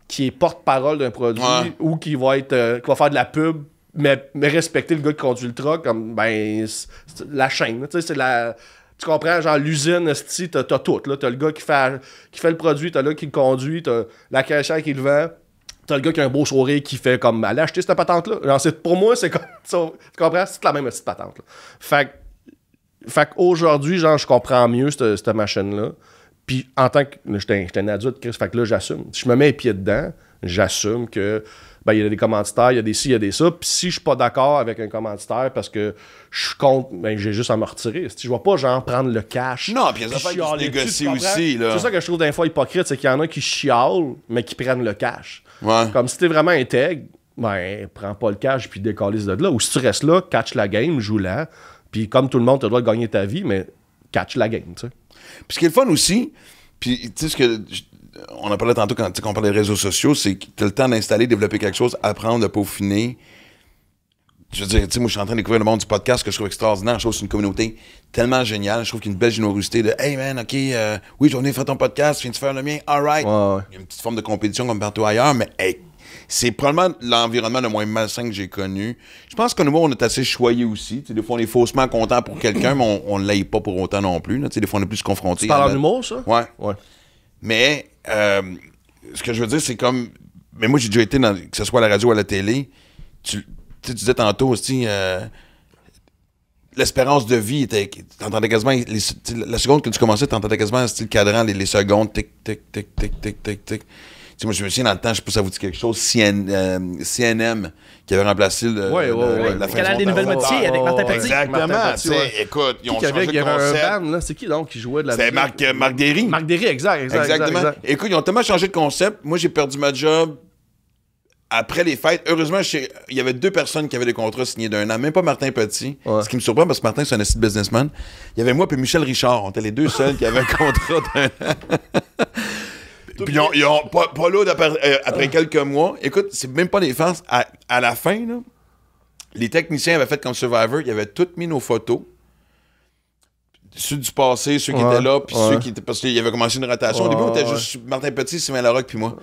qui est porte-parole d'un produit ou qui va faire de la pub, mais respecter le gars qui conduit le truck, comme, ben, c'est la chaîne. Tu sais, c'est la... Tu comprends? Genre, l'usine, t'as tout. Là. T'as le gars qui fait le produit, t'as le gars qui le conduit, t'as la caissière qui le vend. T'as le gars qui a un beau sourire qui fait comme aller acheter cette patente-là. Genre, pour moi, c'est comme ça. Tu comprends? C'est la même petite patente. Là. Fait qu'aujourd'hui, genre, je comprends mieux cette machine-là. Puis en tant que. J'étais un adulte, Chris, fait que là, j'assume. Si je me mets les pieds dedans, j'assume que. Ben, il y a des commanditaires, il y a des ci, il y a des ça. Puis si je suis pas d'accord avec un commanditaire parce que je suis contre, ben, j'ai juste à me retirer. Je vais pas, genre, prendre le cash. Non, puis il y a des affaires qui se négocient aussi, là. C'est ça que je trouve des fois hypocrite, c'est qu'il y en a qui chialent, mais qui prennent le cash. Ouais. Comme si t'es vraiment intègre, ben, prends pas le cash puis décalisse de là. Ou si tu restes là, catch la game, joue-la. Puis comme tout le monde, tu dois gagner ta vie, mais catch la game, tu sais. Puis ce qui est le fun aussi, puis tu sais ce que... On en parlait tantôt quand on parlait des réseaux sociaux, c'est que tu as le temps d'installer, développer quelque chose, apprendre, de peaufiner. Je veux dire, tu sais, moi, je suis en train de découvrir le monde du podcast que je trouve extraordinaire. Je trouve que c'est une communauté tellement géniale. Je trouve qu'il y a une belle générosité de « Hey, man, OK, oui, je vais venir faire ton podcast, viens-tu faire le mien? All right. Ouais. Il y a une petite forme de compétition comme partout ailleurs, mais hey, c'est probablement l'environnement le moins malsain que j'ai connu. Je pense qu'au niveau, on est assez choyé aussi. T'sais, des fois, on est faussement content pour quelqu'un, mais on ne l'aille pas pour autant non plus. Des fois, on est plus confronté. Tu parles en humour, ça? Ouais. Mais ce que je veux dire, c'est comme... Mais moi, j'ai déjà été, que ce soit à la radio ou à la télé, tu disais tantôt aussi... l'espérance de vie était... T'entendais quasiment... la seconde que tu commençais, t'entendais quasiment le cadran, les secondes, tic, tic, tic, tic, tic, tic, tic. moi, je me souviens dans le temps, je sais pas si ça vous dit quelque chose, CNM, qui avait remplacé le canal des nouvelles motifs avec Martin Petit. Exactement. Écoute, ils ont changé de concept. Un band, c'est qui donc qui jouait de la musique? C'est Marc Derry. Marc Derry, exactement. Écoute, ils ont tellement changé de concept. Moi, j'ai perdu ma job après les fêtes. Heureusement, il y avait 2 personnes qui avaient des contrats signés d'1 an, même pas Martin Petit. Ce qui me surprend parce que Martin, c'est un esti de businessman. Il y avait moi et Michel Richard. On était les 2 seuls qui avaient un contrat d'1 an. Puis ils ont pas là après quelques mois. Écoute, c'est même pas des farces. À la fin, là, les techniciens avaient fait comme Survivor. Ils avaient toutes mis nos photos. Ceux du passé, ceux qui étaient là, puis ceux qui étaient... Parce qu'il y avait commencé une rotation. Au début, on était juste Martin Petit, Sylvain Larocque, puis moi.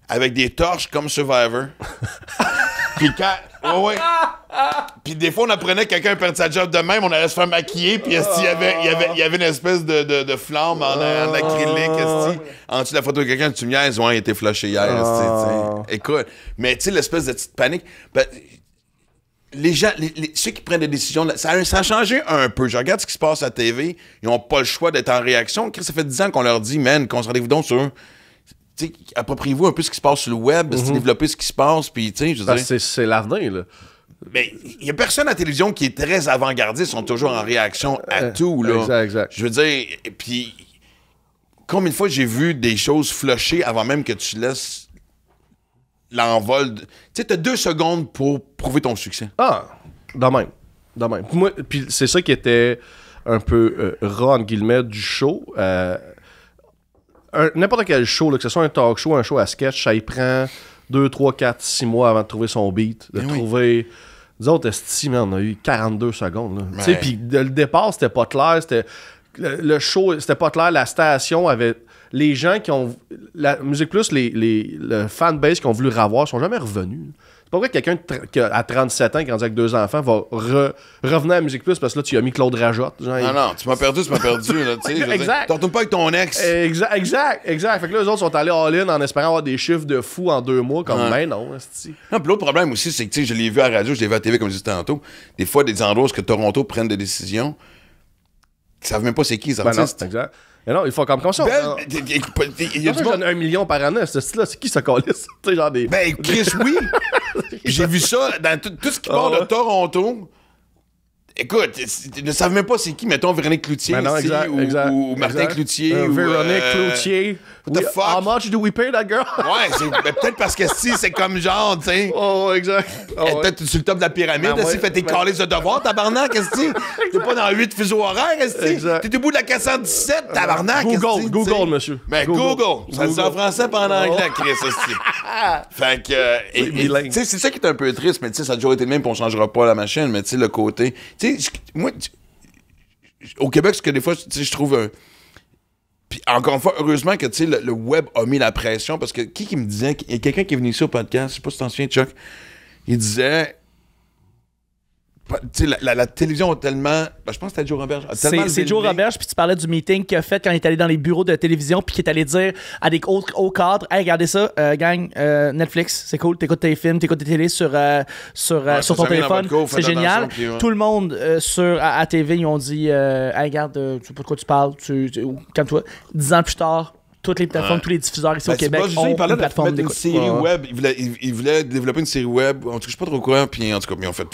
Avec des torches comme Survivor. Puis quand... Puis des fois, on apprenait que quelqu'un perdait sa job de même, on allait se faire maquiller, puis il y avait une espèce de flamme en acrylique, en dessous de la photo de quelqu'un, tu me niaises, il était flashé hier, Écoute, mais tu sais, l'espèce de petite panique... Ben, les gens, ceux qui prennent des décisions, ça a changé un peu. Je regarde ce qui se passe à la TV, ils n'ont pas le choix d'être en réaction. Ça fait 10 ans qu'on leur dit, man, concentrez-vous donc sur... appropriez-vous un peu ce qui se passe sur le web, développez ce qui se passe, puis tu sais, c'est l'avenir, là. Mais il y a personne à la télévision qui est très avant-gardiste, sont toujours en réaction à tout, là. Exact. Je veux dire, puis combien de fois j'ai vu des choses flusher avant même que tu laisses l'envol. Tu sais, t'as 2 secondes pour prouver ton succès. Ah, de même. Puis c'est ça qui était un peu ras, entre guillemets, du show. N'importe quel show, là, que ce soit un talk show, un show à sketch, ça y prend 2, 3, 4, 6 mois avant de trouver son beat, de trouver... Nous autres, on a eu 42 secondes. Tu sais, puis le départ, c'était pas clair, le show, c'était pas clair, la station avait... Les gens qui ont... La Musique Plus, le fanbase qui ont voulu revoir sont jamais revenus. C'est pas vrai que quelqu'un qui a 37 ans, qui est rendu avec 2 enfants, va revenir à Musique Plus parce que là, tu as mis Claude Rajotte. Genre, non, tu m'as perdu. Là, exact. T'en retournes pas avec ton ex. Exact. Fait que là, eux autres sont allés all-in en espérant avoir des chiffres de fou en 2 mois, comme ben non. Non, puis l'autre problème aussi, c'est que je l'ai vu à la radio, je l'ai vu à la TV, comme je disais tantôt. Des fois, des endroits où Toronto prennent des décisions, ils savent même pas c'est qui les artistes. Non, exact. Mais non, il faut comme ça. Il y a du monde 1 million par année, ce style-là. C'est qui ce calice? Genre des... Ben, Chris, oui. J'ai vu ça dans tout ce qui part de Toronto. Écoute, ils ne savent même pas c'est qui, mettons, Véronique Cloutier ou Martin Cloutier. Véronique Cloutier. What the fuck? How much do we pay that girl? Ouais, peut-être parce que si, c'est comme genre, tu sais. Oh, exact. Peut-être sur le top de la pyramide, fais tes calices de devoir, tabarnak, qu'est-ce que t'es pas dans 8 fuseaux horaires, qu'est-ce que t'es au bout de la 417, tabarnak, Google, monsieur. Ben, Google. Ça le dit en français pas en anglais, Chris, aussi. Fait que, tu sais, c'est ça qui est un peu triste, mais tu sais, ça a toujours été le même, puis on changera pas la machine, mais tu sais, le côté. Tu sais, moi, au Québec, ce que des fois, tu sais, je trouve. Puis encore une fois, heureusement que, tu sais, le web a mis la pression, parce que qui me disait, il y a quelqu'un qui est venu ici au podcast, je sais pas si t'en souviens, Chuck, il disait. Tu sais, la télévision a tellement... Ben, je pense que c'était Joe Roberge. C'est Joe Roberge, puis tu parlais du meeting qu'il a fait quand il est allé dans les bureaux de télévision, puis qu'il est allé dire à des hauts cadres, « Hey, regardez ça, gang, Netflix, c'est cool, t'écoutes tes films, t'écoutes tes télés sur ton téléphone, c'est génial. » Tout le monde à TV, ils ont dit, « Hey, regarde, tu sais pas de quoi tu parles, calme-toi. » 10 ans plus tard, toutes les plateformes, tous les diffuseurs ici au Québec ont une plateforme d'écoute. Il parlait d'une série web, il voulait développer une série web, en tout cas, je sais pas trop quoi, puis en tout cas, ils ont fait...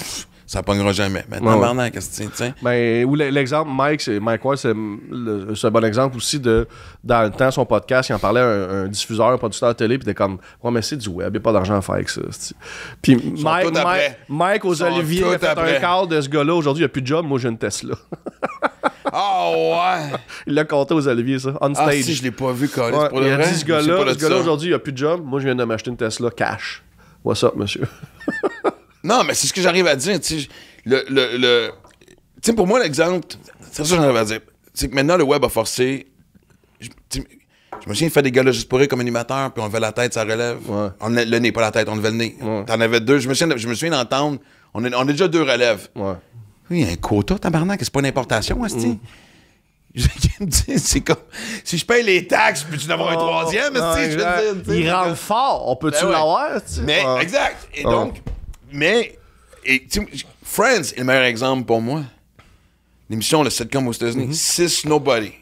Ça pognera jamais. Maintenant, qu'est-ce que tu sais? Ben, ou l'exemple, Mike Ward, c'est un bon exemple aussi de, dans le temps, son podcast, il en parlait à un diffuseur, un producteur de télé, puis t'es comme, ouais, mais c'est du web, il n'y a pas d'argent à faire avec ça. T'sais. Puis Mike aux Olivier a fait un quart de ce gars-là. Aujourd'hui, il n'y a plus de job. Moi, j'ai une Tesla. Oh, ouais! Il l'a compté aux Olivier, ça, on stage. Ah, si, je l'ai pas vu, Colin. Ouais, il a dit, ce gars-là, aujourd'hui, il n'y a plus de job. Moi, je viens de m'acheter une Tesla cash. What's up, monsieur? Non, mais c'est ce que j'arrive à dire. Tu sais, pour moi, l'exemple, c'est ça que j'arrive à dire. C'est que maintenant, le web a forcé. Je me souviens de faire des gars juste pour rire comme animateur, puis on levait la tête, ça relève. Ouais. Le nez, pas la tête, on levait le nez. Ouais. T'en avais 2. Je me souviens d'entendre. On a déjà 2 relèves. Ouais. Oui, un quota, tabarnak, c'est pas une importation, asti. C'est comme si je paye les taxes, puis tu n'avoir un 3e, je veux dire. Il rentre fort, on peut-tu l'avoir? Mais, exact. Et donc, Friends est le meilleur exemple pour moi. L'émission, le sitcom aux États-Unis, 6 Nobody.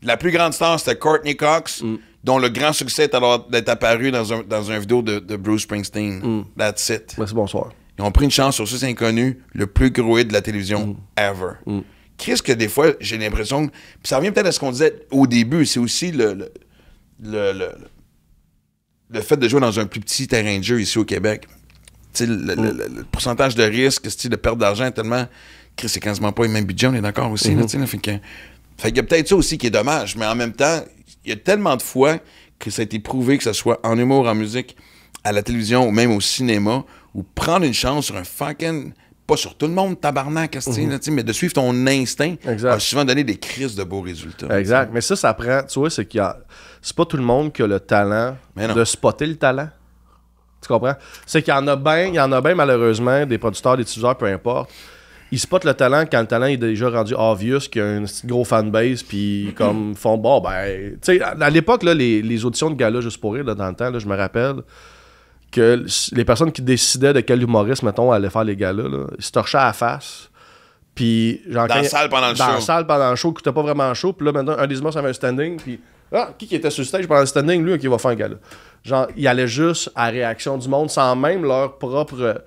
La plus grande star, c'était Courtney Cox, dont le grand succès est alors d'être apparu dans un vidéo de Bruce Springsteen. That's it. Merci, bonsoir. Ils ont pris une chance sur Suisse Inconnue, le plus gros hit de la télévision ever. Qu'est-ce que des fois, j'ai l'impression... Puis ça revient peut-être à ce qu'on disait au début, c'est aussi le fait de jouer dans un plus petit terrain de jeu ici au Québec. Le pourcentage de risque, de perte d'argent est tellement... C'est quasiment pas le même budget, on est d'accord aussi. Là, fait qu'il y a peut-être ça aussi qui est dommage, mais en même temps, il y a tellement de fois que ça a été prouvé, que ce soit en humour, en musique, à la télévision ou même au cinéma, ou prendre une chance sur un fucking... Pas sur tout le monde, tabarnak, mais de suivre ton instinct a souvent donné des crises de beaux résultats. Exact. Mais ça prend... Tu vois, c'est c'est pas tout le monde qui a le talent de spotter le talent. Tu comprends? C'est qu'il y en a bien, malheureusement, des producteurs, des diffuseurs, peu importe. Ils spotent le talent quand le talent est déjà rendu obvious, qu'il y a un gros fanbase, puis comme font... Bon, ben... Tu sais, à l'époque, là, les auditions de gala juste pour rire, là, dans le temps, là, je me rappelle... que les personnes qui décidaient de quel humoriste, mettons, allaient faire les galas, là, ils se torchaient à la face. Puis, genre, dans la salle pendant le show. Dans la salle pendant le show, qui n'était pas vraiment chaud. Puis là, maintenant, un des humoristes avait un standing. Puis, qui était sur le stage pendant le standing? Lui, qui va faire un gala. Genre, il allait juste à la réaction du monde sans même leur propre.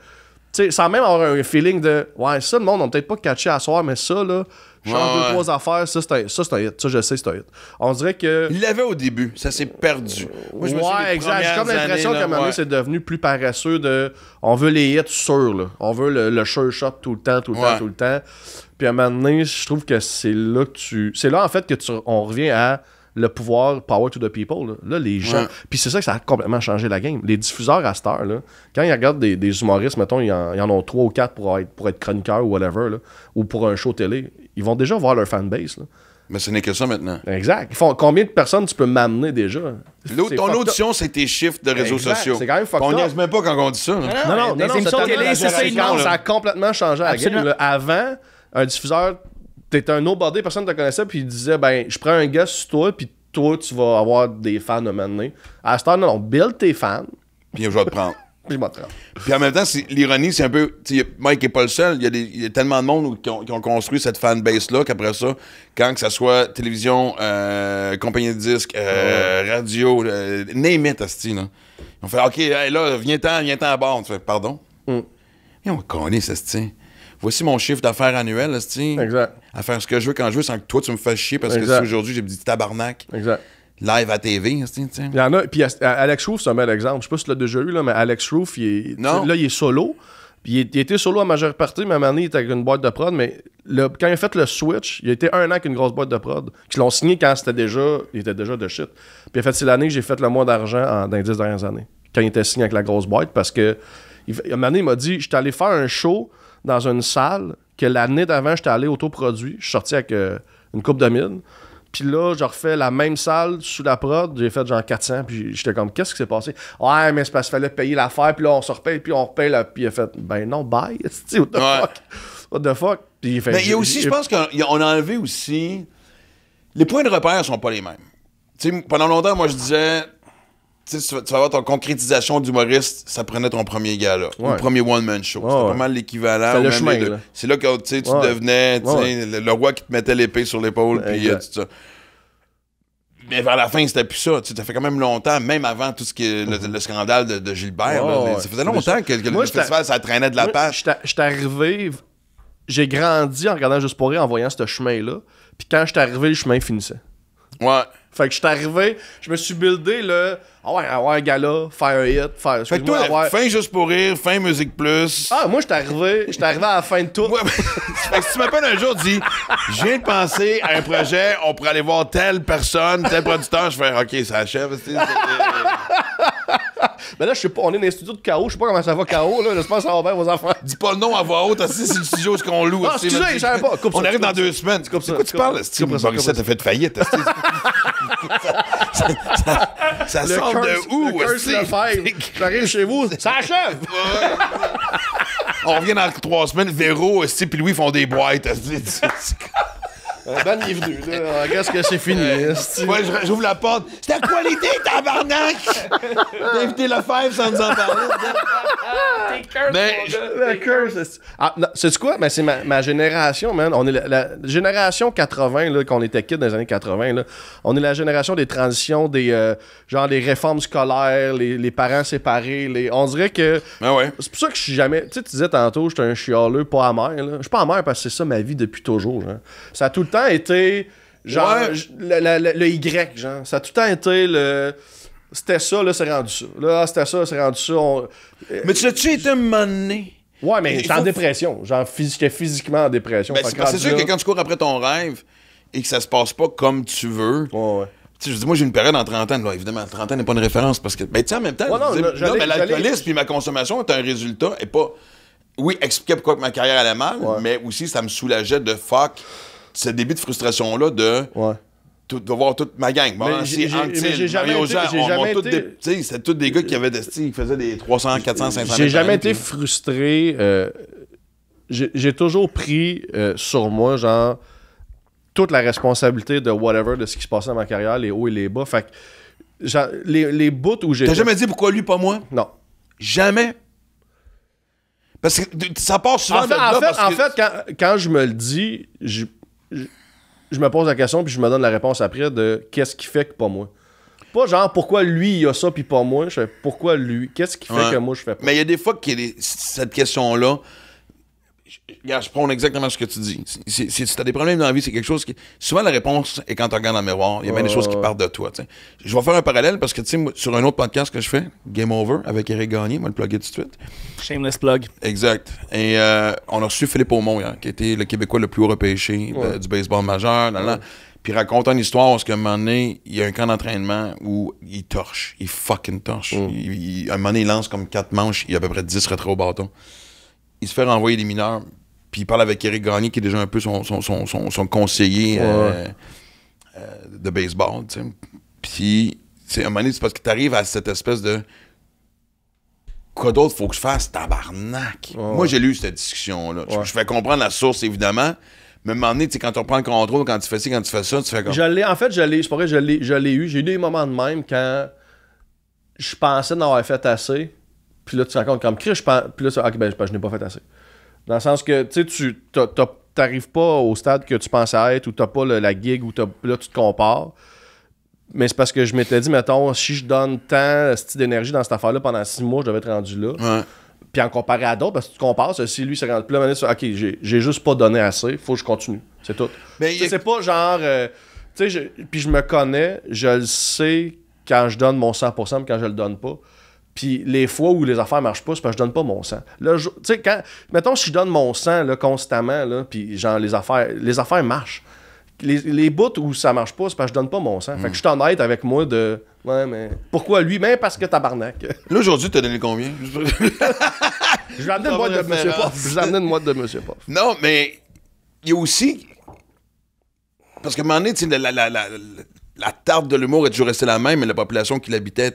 Tu sais, sans même avoir un feeling de. Ouais, ça, le monde n'a peut-être pas catché à soir, mais ça, là. Change 2-3 affaires, ça c'est un hit. Ça, je sais, c'est un hit. On dirait que... Il l'avait au début, ça s'est perdu. Moi, exact. J'ai comme l'impression qu'à un moment donné, c'est devenu plus paresseux de... On veut les hits sûrs, là. On veut le sure shot tout le temps. Puis à un moment donné, je trouve que c'est là que tu... C'est là, en fait, on revient à le pouvoir, power to the people. Là les gens... Puis c'est ça que ça a complètement changé la game. Les diffuseurs à cette heure, là, quand ils regardent des humoristes, mettons, ils en ont 3 ou 4 pour être chroniqueurs ou whatever, là, ou pour un show télé, ils vont déjà voir leur fanbase. Là. Mais ce n'est que ça maintenant. Exact. Ils font combien de personnes tu peux m'amener déjà? Ton audition, c'est tes chiffres de réseaux sociaux. C'est quand même fucked up. On niaise même pas quand on dit ça. Non, les émissions télé, c'est ça. Ça a complètement changé la game. Là. Avant, un diffuseur, t'étais un nobody, personne ne te connaissait, puis il disait, ben, je prends un gars sur toi, puis toi, tu vas avoir des fans à m'amener. À ce temps-là, on build tes fans. Puis je vais te prendre. Puis en même temps, l'ironie, c'est un peu... Mike n'est pas le seul. Il y a tellement de monde qui ont construit cette fanbase-là qu'après ça, quand que ça soit télévision, compagnie de disques, radio, name it, asti, là. Ils ont fait « OK, hey, là, viens-t'en à bord. » Tu fais « Pardon? Et on connaît ça, asti. Voici mon chiffre d'affaires annuel, asti. Exact. À faire ce que je veux quand je veux sans que toi, tu me fasses chier parce que si aujourd'hui, j'ai dit tabarnak. Exact. Live à TV, il y en a. Puis Alex Roof, c'est un bel exemple. Je sais pas si tu l'as déjà eu, là, mais Alex Roof, il est solo. Puis il était solo à majeure partie, mais à un moment donné, il était avec une boîte de prod. Mais quand il a fait le switch, il a été 1 an avec une grosse boîte de prod. Qui l'ont signé quand il était déjà de shit. Puis il a fait, c'est l'année que j'ai fait le moins d'argent dans les 10 dernières années. Quand il était signé avec la grosse boîte, parce que à un moment donné, il m'a dit, j'étais allé faire un show dans une salle que l'année d'avant, j'étais allé autoproduit. Je suis sorti avec une coupe de mine. Puis là, je refais la même salle sous la prod. J'ai fait genre 400. Puis j'étais comme, qu'est-ce qui s'est passé? Ouais, mais c'est parce qu'il fallait payer l'affaire. Puis là, on se repaye. Puis on repaye. Puis il a fait, ben non, bye. What the fuck? What the fuck? Puis il fait, mais il y a aussi, je pense qu'on a enlevé aussi. Les points de repère sont pas les mêmes. Tu sais, pendant longtemps, moi, je disais, tu vas avoir ton concrétisation d'humoriste, ça prenait ton premier gala. Ou le premier one-man show. C'était pas mal l'équivalent. C'est le chemin, c'est là que tu devenais le roi qui te mettait l'épée sur l'épaule. Puis tout ça. Mais vers la fin, c'était plus ça. Ça fait quand même longtemps, même avant tout ce qui est le scandale de Gilbert. Ça faisait longtemps que le festival, ça traînait de la page. J'étais arrivé, j'ai grandi en regardant Juste pour rire, en voyant ce chemin-là. Puis quand j'étais arrivé, le chemin finissait. Ouais. Fait que j'étais arrivé, je me suis buildé le avoir un gala, faire un hit, faire. Fait que toi, fin Juste pour rire, fin Musique Plus. Ah, moi, j'étais arrivé à la fin de tout. Ouais, fait que si tu m'appelles un jour, dis, je viens de penser à un projet, on pourrait aller voir telle personne, tel producteur, je fais, OK, ça achève. Mais là, je sais pas, on est dans les studios de K.O., je sais pas comment ça va K.O., là, j'espère que ça va bien vos enfants. Dis pas le nom à voix haute, c'est le studio ce qu'on loue. Excusez, je savais pas. On arrive dans 2 semaines. C'est quoi tu parles? Morissette a fait faillite. Ça sort de où? J'arrive chez vous, ça achève! On revient dans 3 semaines, Véro, puis Louis font des boîtes. Ben, il est venu, là. Qu'est-ce que c'est fini? Ouais, j'ouvre la porte. C'était quoi l'idée, tabarnak? T'as invité Lefebvre sans nous en parler. Le curse. C'est quoi? Ben, c'est ma génération, man. On est la génération 80, là, qu'on était kids dans les années 80. Là. On est la génération des transitions, genre des réformes scolaires, les parents séparés. On dirait que... Ben ouais. C'est pour ça que je suis jamais... Tu sais, tu disais tantôt, j'étais un chialeux pas amer. Là. Je suis pas amer parce que c'est ça ma vie depuis toujours. Genre. Ça a tout le temps été... Genre, le Y, genre. Ça a tout le temps été le... C'était ça, là, c'est rendu ça. Là, c'était ça, c'est rendu ça. Mais tu as-tu été mené? Ouais, mais j'étais en dépression. Genre, j'étais physiquement en dépression. Ben, c'est sûr que quand tu cours après ton rêve et que ça se passe pas comme tu veux... Ouais. Tu sais, je dis, moi, j'ai une période en 30 ans. Là, évidemment, 30 ans n'est pas une référence parce que... Ben, tu sais, en même temps, mais l'alcoolisme puis ma consommation est un résultat et pas... Oui, expliquer pourquoi ma carrière allait mal, mais aussi, ça me soulageait de fuck ce début de frustration-là de... Ouais. De voir toute ma gang. Bon, j'ai jamais été... C'était tous des gars qui avaient qui faisaient des 300, 400, 500... J'ai jamais été frustré. J'ai toujours pris sur moi, genre, toute la responsabilité de whatever, de ce qui se passait dans ma carrière, les hauts et les bas. Fait que, genre, les bouts où j'ai... T'as jamais dit pourquoi lui, pas moi? Non. Jamais? Parce que ça part souvent en fait, quand je me le dis, je me pose la question puis je me donne la réponse après de qu'est-ce qui fait que pas moi. Pas genre pourquoi lui il a ça puis pas moi, je fais pourquoi lui, qu'est-ce qui fait que moi je fais pas. Mais il y a des fois que cette question-là, regarde, je prends exactement ce que tu dis. Si tu as des problèmes dans la vie, c'est quelque chose qui... Souvent, la réponse est quand tu regardes dans le miroir. Il y a bien des choses qui partent de toi. T'sais. Je vais faire un parallèle parce que, tu sais, sur un autre podcast que je fais, Game Over, avec Eric Gagné, moi le plugger tout de suite. Shameless plug. Exact. Et on a reçu Philippe Aumont, hier, qui était le Québécois le plus haut repêché du baseball majeur. Puis il raconte une histoire où, à un moment donné, il y a un camp d'entraînement où il torche. Il fucking torche. À un moment donné, il lance comme 4 manches. Il y a à peu près 10 retraits au bâton. Il se fait renvoyer des mineurs, puis il parle avec Eric Gagné, qui est déjà un peu son conseiller de baseball, tu sais. Puis, à un moment donné, c'est parce que tu arrives à cette espèce de... Quoi d'autre faut que je fasse? Tabarnak! Moi, j'ai lu cette discussion-là. Je fais comprendre la source, évidemment, mais à un moment donné, quand on reprend le contrôle, quand tu fais ci, quand tu fais ça, tu fais comme... En fait, c'est pas vrai, je l'ai eu. J'ai eu des moments de même quand je pensais n'avoir fait assez... Puis là, tu te rends compte comme Chris, je pense. Puis là, je n'ai pas fait assez. Dans le sens que, tu sais, tu t'arrives pas au stade que tu pensais être, ou t'as pas la gig, ou là, tu te compares. Mais c'est parce que je m'étais dit, mettons, si je donne tant d'énergie dans cette affaire-là pendant 6 mois, je devais être rendu là. Ouais. Puis en comparé à d'autres, parce que tu compares, si lui, c'est rendu. Puis là, OK, j'ai juste pas donné assez, faut que je continue. C'est tout. C'est pas genre. Tu sais, puis je me connais, je le sais quand je donne mon 100%, mais quand je le donne pas. Puis les fois où les affaires marchent pas, c'est parce que je donne pas mon sang. Là, tu sais, mettons, si je donne mon sang là, constamment, là, puis genre les affaires marchent. Les bouts où ça marche pas, c'est parce que je donne pas mon sang. Fait que je suis honnête avec moi de... Ouais, mais... Pourquoi lui? Même parce que tabarnak. Là, aujourd'hui, t'as donné combien? Je vais amener une boîte de Monsieur Poff. Non, mais il y a aussi... Parce qu'à un moment donné, tu sais, la tarte de l'humour est toujours restée la même, mais la population qui l'habitait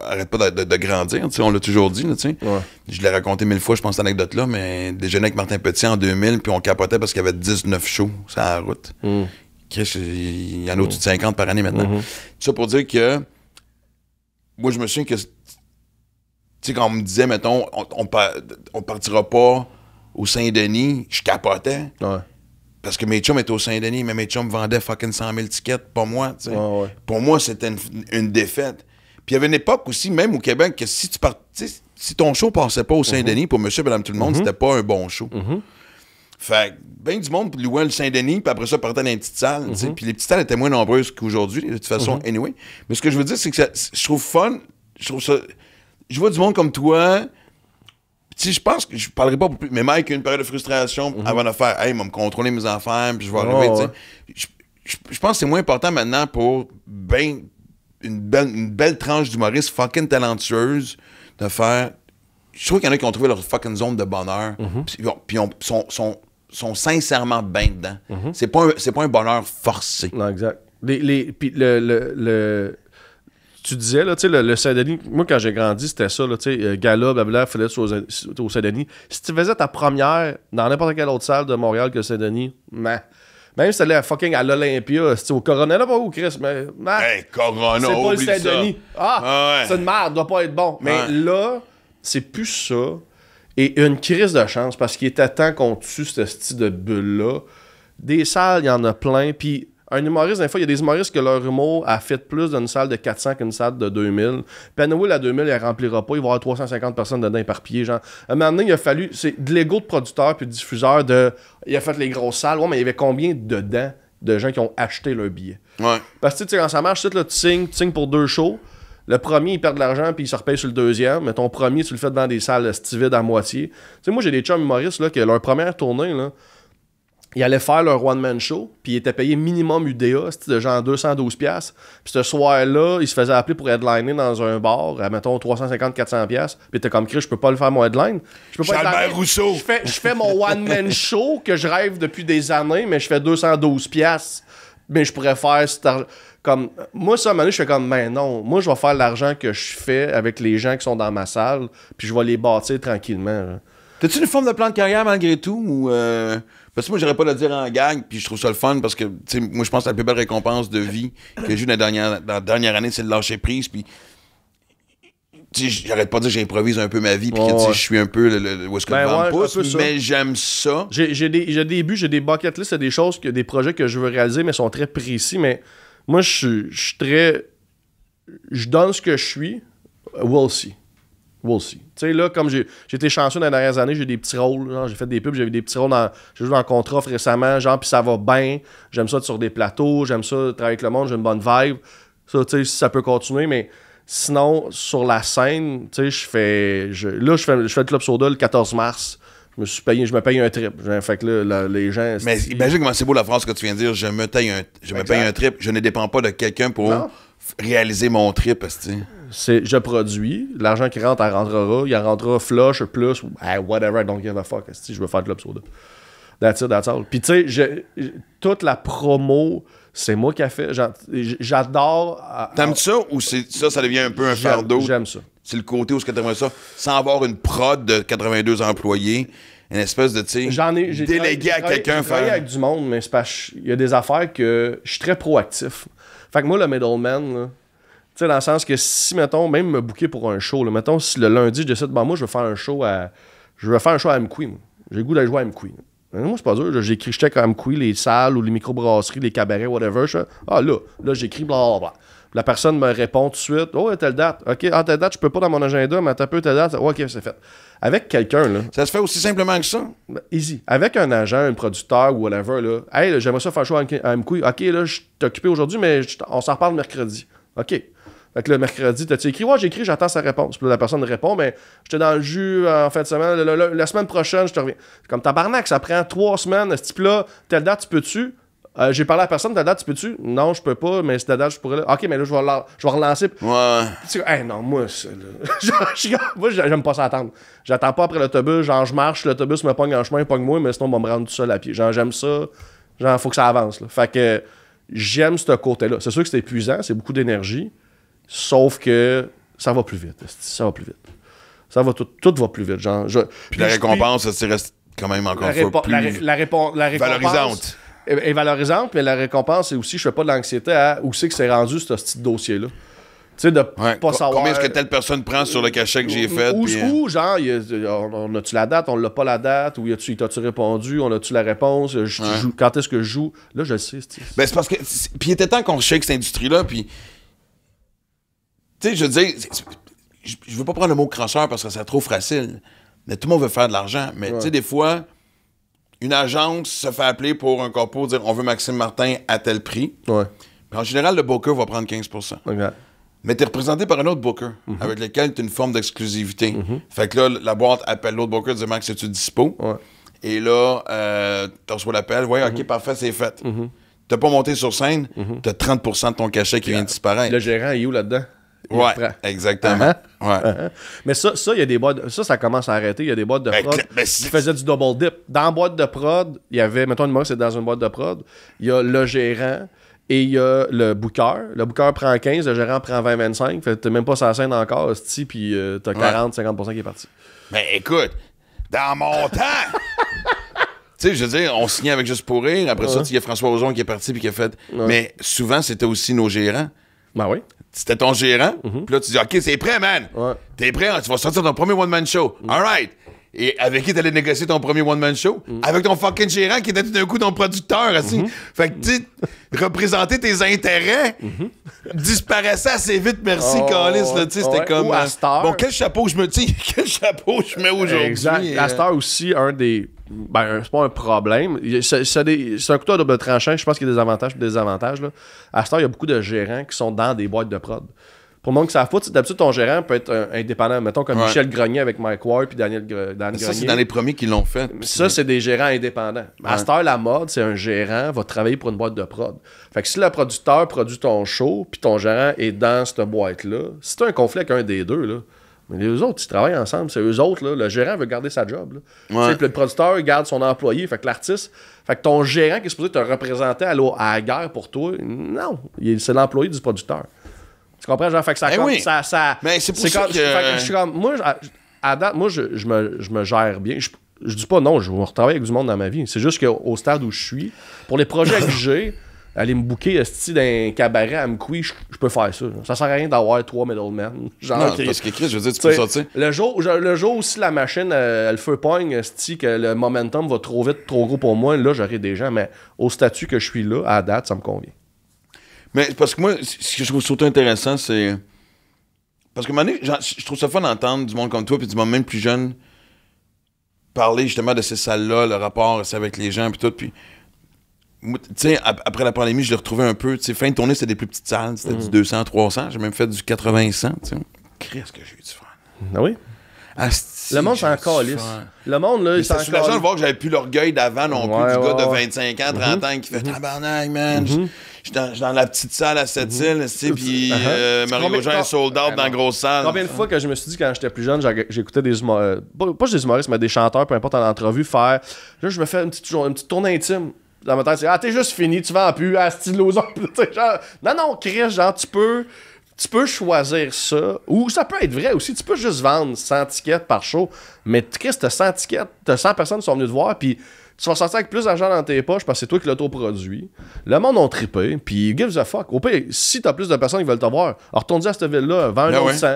arrête pas de grandir. On l'a toujours dit. Là, ouais. Je l'ai raconté 1000 fois, je pense, cette anecdote-là, mais déjeuner avec Martin Petit en 2000, puis on capotait parce qu'il y avait 19 shows sur la route. Il y en a au-dessus de 50 par année maintenant. Tout ça pour dire que moi, je me souviens que, tu sais, quand on me disait, mettons, on partira pas au Saint-Denis, je capotais. Ouais. Parce que mes chums étaient au Saint-Denis, mais mes chums vendaient fucking 100 000 tickets, pas moi, tu sais. Ouais. Pour moi, c'était une défaite. Puis il y avait une époque aussi, même au Québec, que si ton show passait pas au Saint-Denis, pour monsieur et madame tout le monde, c'était pas un bon show. Fait que ben du monde louait le Saint-Denis, puis après ça, partait dans les petites salles, tu sais. Puis les petites salles étaient moins nombreuses qu'aujourd'hui, de toute façon, anyway. Mais ce que je veux dire, c'est que je trouve fun, je vois du monde comme toi... Si je pense que je parlerai pas plus, mais Mike a eu une période de frustration avant de faire hey, il va me contrôler mes affaires, puis je vais arriver. Je pense que c'est moins important maintenant pour une belle tranche d'humoristes fucking talentueuse de faire. Je trouve qu'il y en a qui ont trouvé leur fucking zone de bonheur, puis sont sincèrement bien dedans. C'est pas un bonheur forcé. Non, exact. Puis tu disais, là, tu sais, le Saint-Denis, moi, quand j'ai grandi, c'était ça, là, tu sais, gala, blablabla, fallait être au Saint-Denis. Si tu faisais ta première dans n'importe quelle autre salle de Montréal que le Saint-Denis, même si t'allais à l'Olympia, au Corona, là, pas où, Chris, mais... Hey, Corona, c'est pas le Saint-Denis. Ouais. C'est une merde, doit pas être bon. Mais là, c'est plus ça. Et une crise de chance, parce qu'il était temps qu'on tue ce style de bulle-là. Des salles, il y en a plein. Puis un humoriste, des fois, il y a des humoristes que leur humour a fait plus d'une salle de 400 qu'une salle de 2000. Puis Noël à 2000, il ne remplira pas. Il va y avoir 350 personnes dedans éparpillées. Genre. À un moment donné, il a fallu... C'est de l'ego de producteur puis de diffuseur de... Il a fait les grosses salles. Ouais, mais il y avait combien dedans de gens qui ont acheté leur billet? Ouais. Parce que tu sais, quand ça marche, là, tu signes pour 2 shows. Le premier, il perd de l'argent puis il se repaye sur le deuxième. Mais ton premier, tu le fais devant des salles vides à moitié. Tu sais, moi, j'ai des chums humoristes là, que leur première tournée, là, ils allaient faire leur one-man show, puis ils étaient payés minimum UDA, c'était de genre 212$. Puis ce soir-là, ils se faisaient appeler pour headliner dans un bar, à mettons 350-400$. Puis t'es comme Chris, je peux pas le faire mon headline. Je peux pas Albert Rousseau. Je fais mon one-man show que je rêve depuis des années, mais je fais 212$. Mais je pourrais faire comme moi, ça, à un moment donné, je fais comme, mais non, moi, je vais faire l'argent que je fais avec les gens qui sont dans ma salle, puis je vais les bâtir tranquillement. Là. T'as-tu une forme de plan de carrière malgré tout ou parce que moi j'aurais pas le dire en gag puis je trouve ça le fun parce que moi je pense que la plus belle récompense de vie que j'ai eu dans la dernière année c'est de lâcher prise puis j'arrête pas de dire que j'improvise un peu ma vie puis que je suis un peu où est-ce que le vent me pousse mais j'aime ça. J'ai des buts, j'ai des bucket lists, c'est des choses, des projets que je veux réaliser mais sont très précis mais moi je suis très je donne ce que je suis, we'll see. We'll see. Tu sais, là, comme j'ai été chanceux dans les dernières années, j'ai des petits rôles. Genre, j'ai fait des pubs, j'ai eu des petits rôles j'ai joué dans Contre-Offre récemment, genre, puis ça va bien. J'aime ça sur des plateaux, j'aime ça travailler avec le monde, j'ai une bonne vibe. Ça, tu sais, ça peut continuer, mais sinon, sur la scène, tu sais, je fais le Club Soda le 14 mars. Je me paye un trip. Fait que là, les gens... Mais imagine comment c'est beau la phrase que tu viens de dire. Je me paye un trip. Je ne dépends pas de quelqu'un pour réaliser mon trip. Je produis. L'argent qui rentre, elle rentrera. Il en rentrera flush, plus, whatever, I don't give a fuck. Je veux faire de Club Soda. That's it, that's all. Puis tu sais, toute la promo, c'est moi qui a fait. J'adore... T'aimes ça ou ça devient un peu un fardeau? J'aime ça. C'est le côté où tu aimerais ça, sans avoir une prod de 82 employés, une espèce de, tu sais, délégué à quelqu'un. J'ai travaillé avec du monde, mais c'est parce qu'il y a des affaires que je suis très proactif. Fait que moi, le middleman, tu sais, dans le sens que si, mettons, même me booker pour un show, là, mettons, si le lundi, je décide, moi, je veux faire un show à MQueen. J'ai le goût d'aller jouer à MQueen. Moi, c'est pas dur. J'écris, je check à MQueen, les salles ou les microbrasseries, les cabarets, whatever. Là, j'écris, blablabla. La personne me répond tout de suite, oh, telle date. OK, telle date, je peux pas dans mon agenda, mais t'as peu telle date. Oh, OK, c'est fait. Avec quelqu'un, là. Ça se fait aussi simplement que ça? Easy. Avec un agent, un producteur ou whatever, là. Hey, là, j'aimerais ça faire show à MQueen. OK, là, je suis occupé aujourd'hui, mais on s'en reparle mercredi. OK. Fait que le mercredi, t'as-tu écrit? Ouais, j'ai écrit, j'attends sa réponse. Puis là, la personne répond, mais j'étais dans le jus en fin de semaine. La semaine prochaine, je te reviens. Comme tabarnak, ça prend 3 semaines. Ce type-là, telle date, tu peux-tu? J'ai parlé à la personne, telle date, tu peux-tu? Non, je peux pas, mais telle date, je pourrais. OK, mais là, je vais relancer. Ouais. Tu sais, non, moi, moi, j'aime pas ça attendre. J'attends pas après l'autobus. Genre, je marche, l'autobus me pogne en chemin, pogne-moi, mais sinon, on va me rendre tout seul à pied. Genre, j'aime ça. Genre, faut que ça avance. Là. Fait que j'aime ce côté-là. C'est sûr que c'est épuisant, c'est beaucoup d'énergie. Sauf que ça va plus vite. Ça va plus vite. Tout va plus vite. Genre, puis la récompense, ça reste quand même encore plus la récompense valorisante. Est valorisante, mais la récompense, c'est aussi, je fais pas de l'anxiété à où c'est que c'est rendu ce petit dossier-là. Tu sais, de pas savoir... Combien est-ce que telle personne prend sur le cachet que j'ai fait? Ou genre, on a-tu la date, on l'a pas la date, ou t'as-tu répondu, on a-tu la réponse, quand est-ce que je joue? Là, je le sais. Ben, c'est parce que... Puis il était temps qu'on shake cette industrie-là, puis... Tu sais, je veux dire... Je veux pas prendre le mot crosseur parce que c'est trop facile. Mais tout le monde veut faire de l'argent. Mais tu sais, des fois... Une agence se fait appeler pour un corpo, dire on veut Maxime Martin à tel prix. Ouais. Puis en général, le booker va prendre 15%. Okay. Mais tu es représenté par un autre booker avec lequel tu as une forme d'exclusivité. Fait que là, la boîte appelle l'autre booker, dit Max, es-tu dispo? Ouais. Et là, tu reçois l'appel, ouais, ok, parfait, c'est fait. T'as pas monté sur scène, tu as 30% de ton cachet qui vient de disparaître. Le gérant est où là-dedans? Ouais, exactement. Ouais. Mais ça, il y a des boîtes. Ça commence à arrêter. Il y a des boîtes de prod qui faisaient du double dip. Dans la boîte de prod, il y avait, mettons, une c'est dans une boîte de prod, il y a le gérant et il y a le booker. Le booker prend 15, le gérant prend 20-25. Fait que t'es même pas sur la scène encore, puis t'as 40-50% qui est parti. Ben écoute, dans mon temps! Tu sais, je veux dire, on signait avec Juste pour rire. Après ça, il y a François Ozon qui est parti puis qui a fait. Mais souvent, c'était aussi nos gérants. Ben oui. C'était ton gérant. Puis là, tu dis, OK, c'est prêt, man. T'es prêt, tu vas sortir ton premier one-man show. All right. Et avec qui t'allais négocier ton premier one-man show? Avec ton fucking gérant qui était tout d'un coup ton producteur, aussi. Fait que, tu sais, représenter tes intérêts disparaissait assez vite, merci, Callis, là, tu sais, c'était comme... à Star. Bon, quel chapeau je mets aujourd'hui? Exact. À Star aussi, un des... Ben, c'est pas un problème. C'est un couteau à double tranchant. Je pense qu'il y a des avantages et des désavantages, là. À Star, il y a beaucoup de gérants qui sont dans des boîtes de prod. Pour le monde qui s'en fout, d'habitude, ton gérant peut être indépendant. Mettons comme Michel Grenier avec Mike Ward puis Daniel Grenier. Ça, c'est dans les premiers qui l'ont fait. Ça, c'est des gérants indépendants. À cette heure, la mode, c'est un gérant va travailler pour une boîte de prod. Fait que si le producteur produit ton show puis ton gérant est dans cette boîte-là, si t'as un conflit avec un des deux, là, mais les autres, ils travaillent ensemble. C'est eux autres, là. Le gérant veut garder sa job. Là. Le producteur garde son employé. Fait que l'artiste... Fait que ton gérant qui est supposé te représenter à la guerre pour toi, non. C'est l'employé du producteur. Tu comprends, genre? Fait que ça compte, oui. ça mais c'est pour ça que... je suis comme... Moi, à date, moi, je me gère bien. Je dis pas non, je vais retravailler avec du monde dans ma vie. C'est juste qu'au stade où je suis, pour les projets que j'ai, aller me booker d'un cabaret à Amqui, je peux faire ça. Ça sert à rien d'avoir 3 middlemen. Genre, non, parce que Chris, je veux dire, tu peux sortir. Le jour où si la machine, elle feu pogne, que le momentum va trop vite, trop gros pour moi, là, j'aurai des gens. Mais au statut que je suis là, à date, ça me convient. Mais parce que moi, ce que je trouve surtout intéressant, c'est... Parce que, à un moment donné, je trouve ça fun d'entendre du monde comme toi, puis du monde même plus jeune, parler justement de ces salles-là, le rapport avec les gens, puis tout, puis... Tu sais, après la pandémie, je l'ai retrouvé un peu. Tu sais, fin de tournée, c'était des plus petites salles. C'était du 200, 300. J'ai même fait du 80-100. Qu'est-ce que j'ai eu du fun. Ah oui? Asti, le monde s'en calisse. Le monde, là, il s'en calisse. C'est soulageant de voir que j'avais plus l'orgueil d'avant non plus, du gars de 25 ans, 30 ans qui fait tabarnak, man. Je suis dans la petite salle à Sept-Îles, puis Mario-Jean est sold out dans la grosse salle. Combien de fois que je me suis dit, quand j'étais plus jeune, j'écoutais des humoristes, pas juste des humoristes, mais des chanteurs, peu importe, en entrevue, faire. Là, je me fais une petite tournée intime. Dans ma tête, c'est t'es juste fini, tu vends plus, stylo, genre. Non, Chris, genre, tu peux choisir ça. Ou ça peut être vrai aussi, tu peux juste vendre 100 tickets par show, mais Chris, t'as 100 tickets, t'as 100 personnes qui sont venues te voir, puis tu vas sortir avec plus d'argent dans tes poches parce que c'est toi qui l'autoproduis. Le monde a trippé, puis gives a fuck. Au pire, si t'as plus de personnes qui veulent te voir, retourne à cette ville-là, vends un autre 100,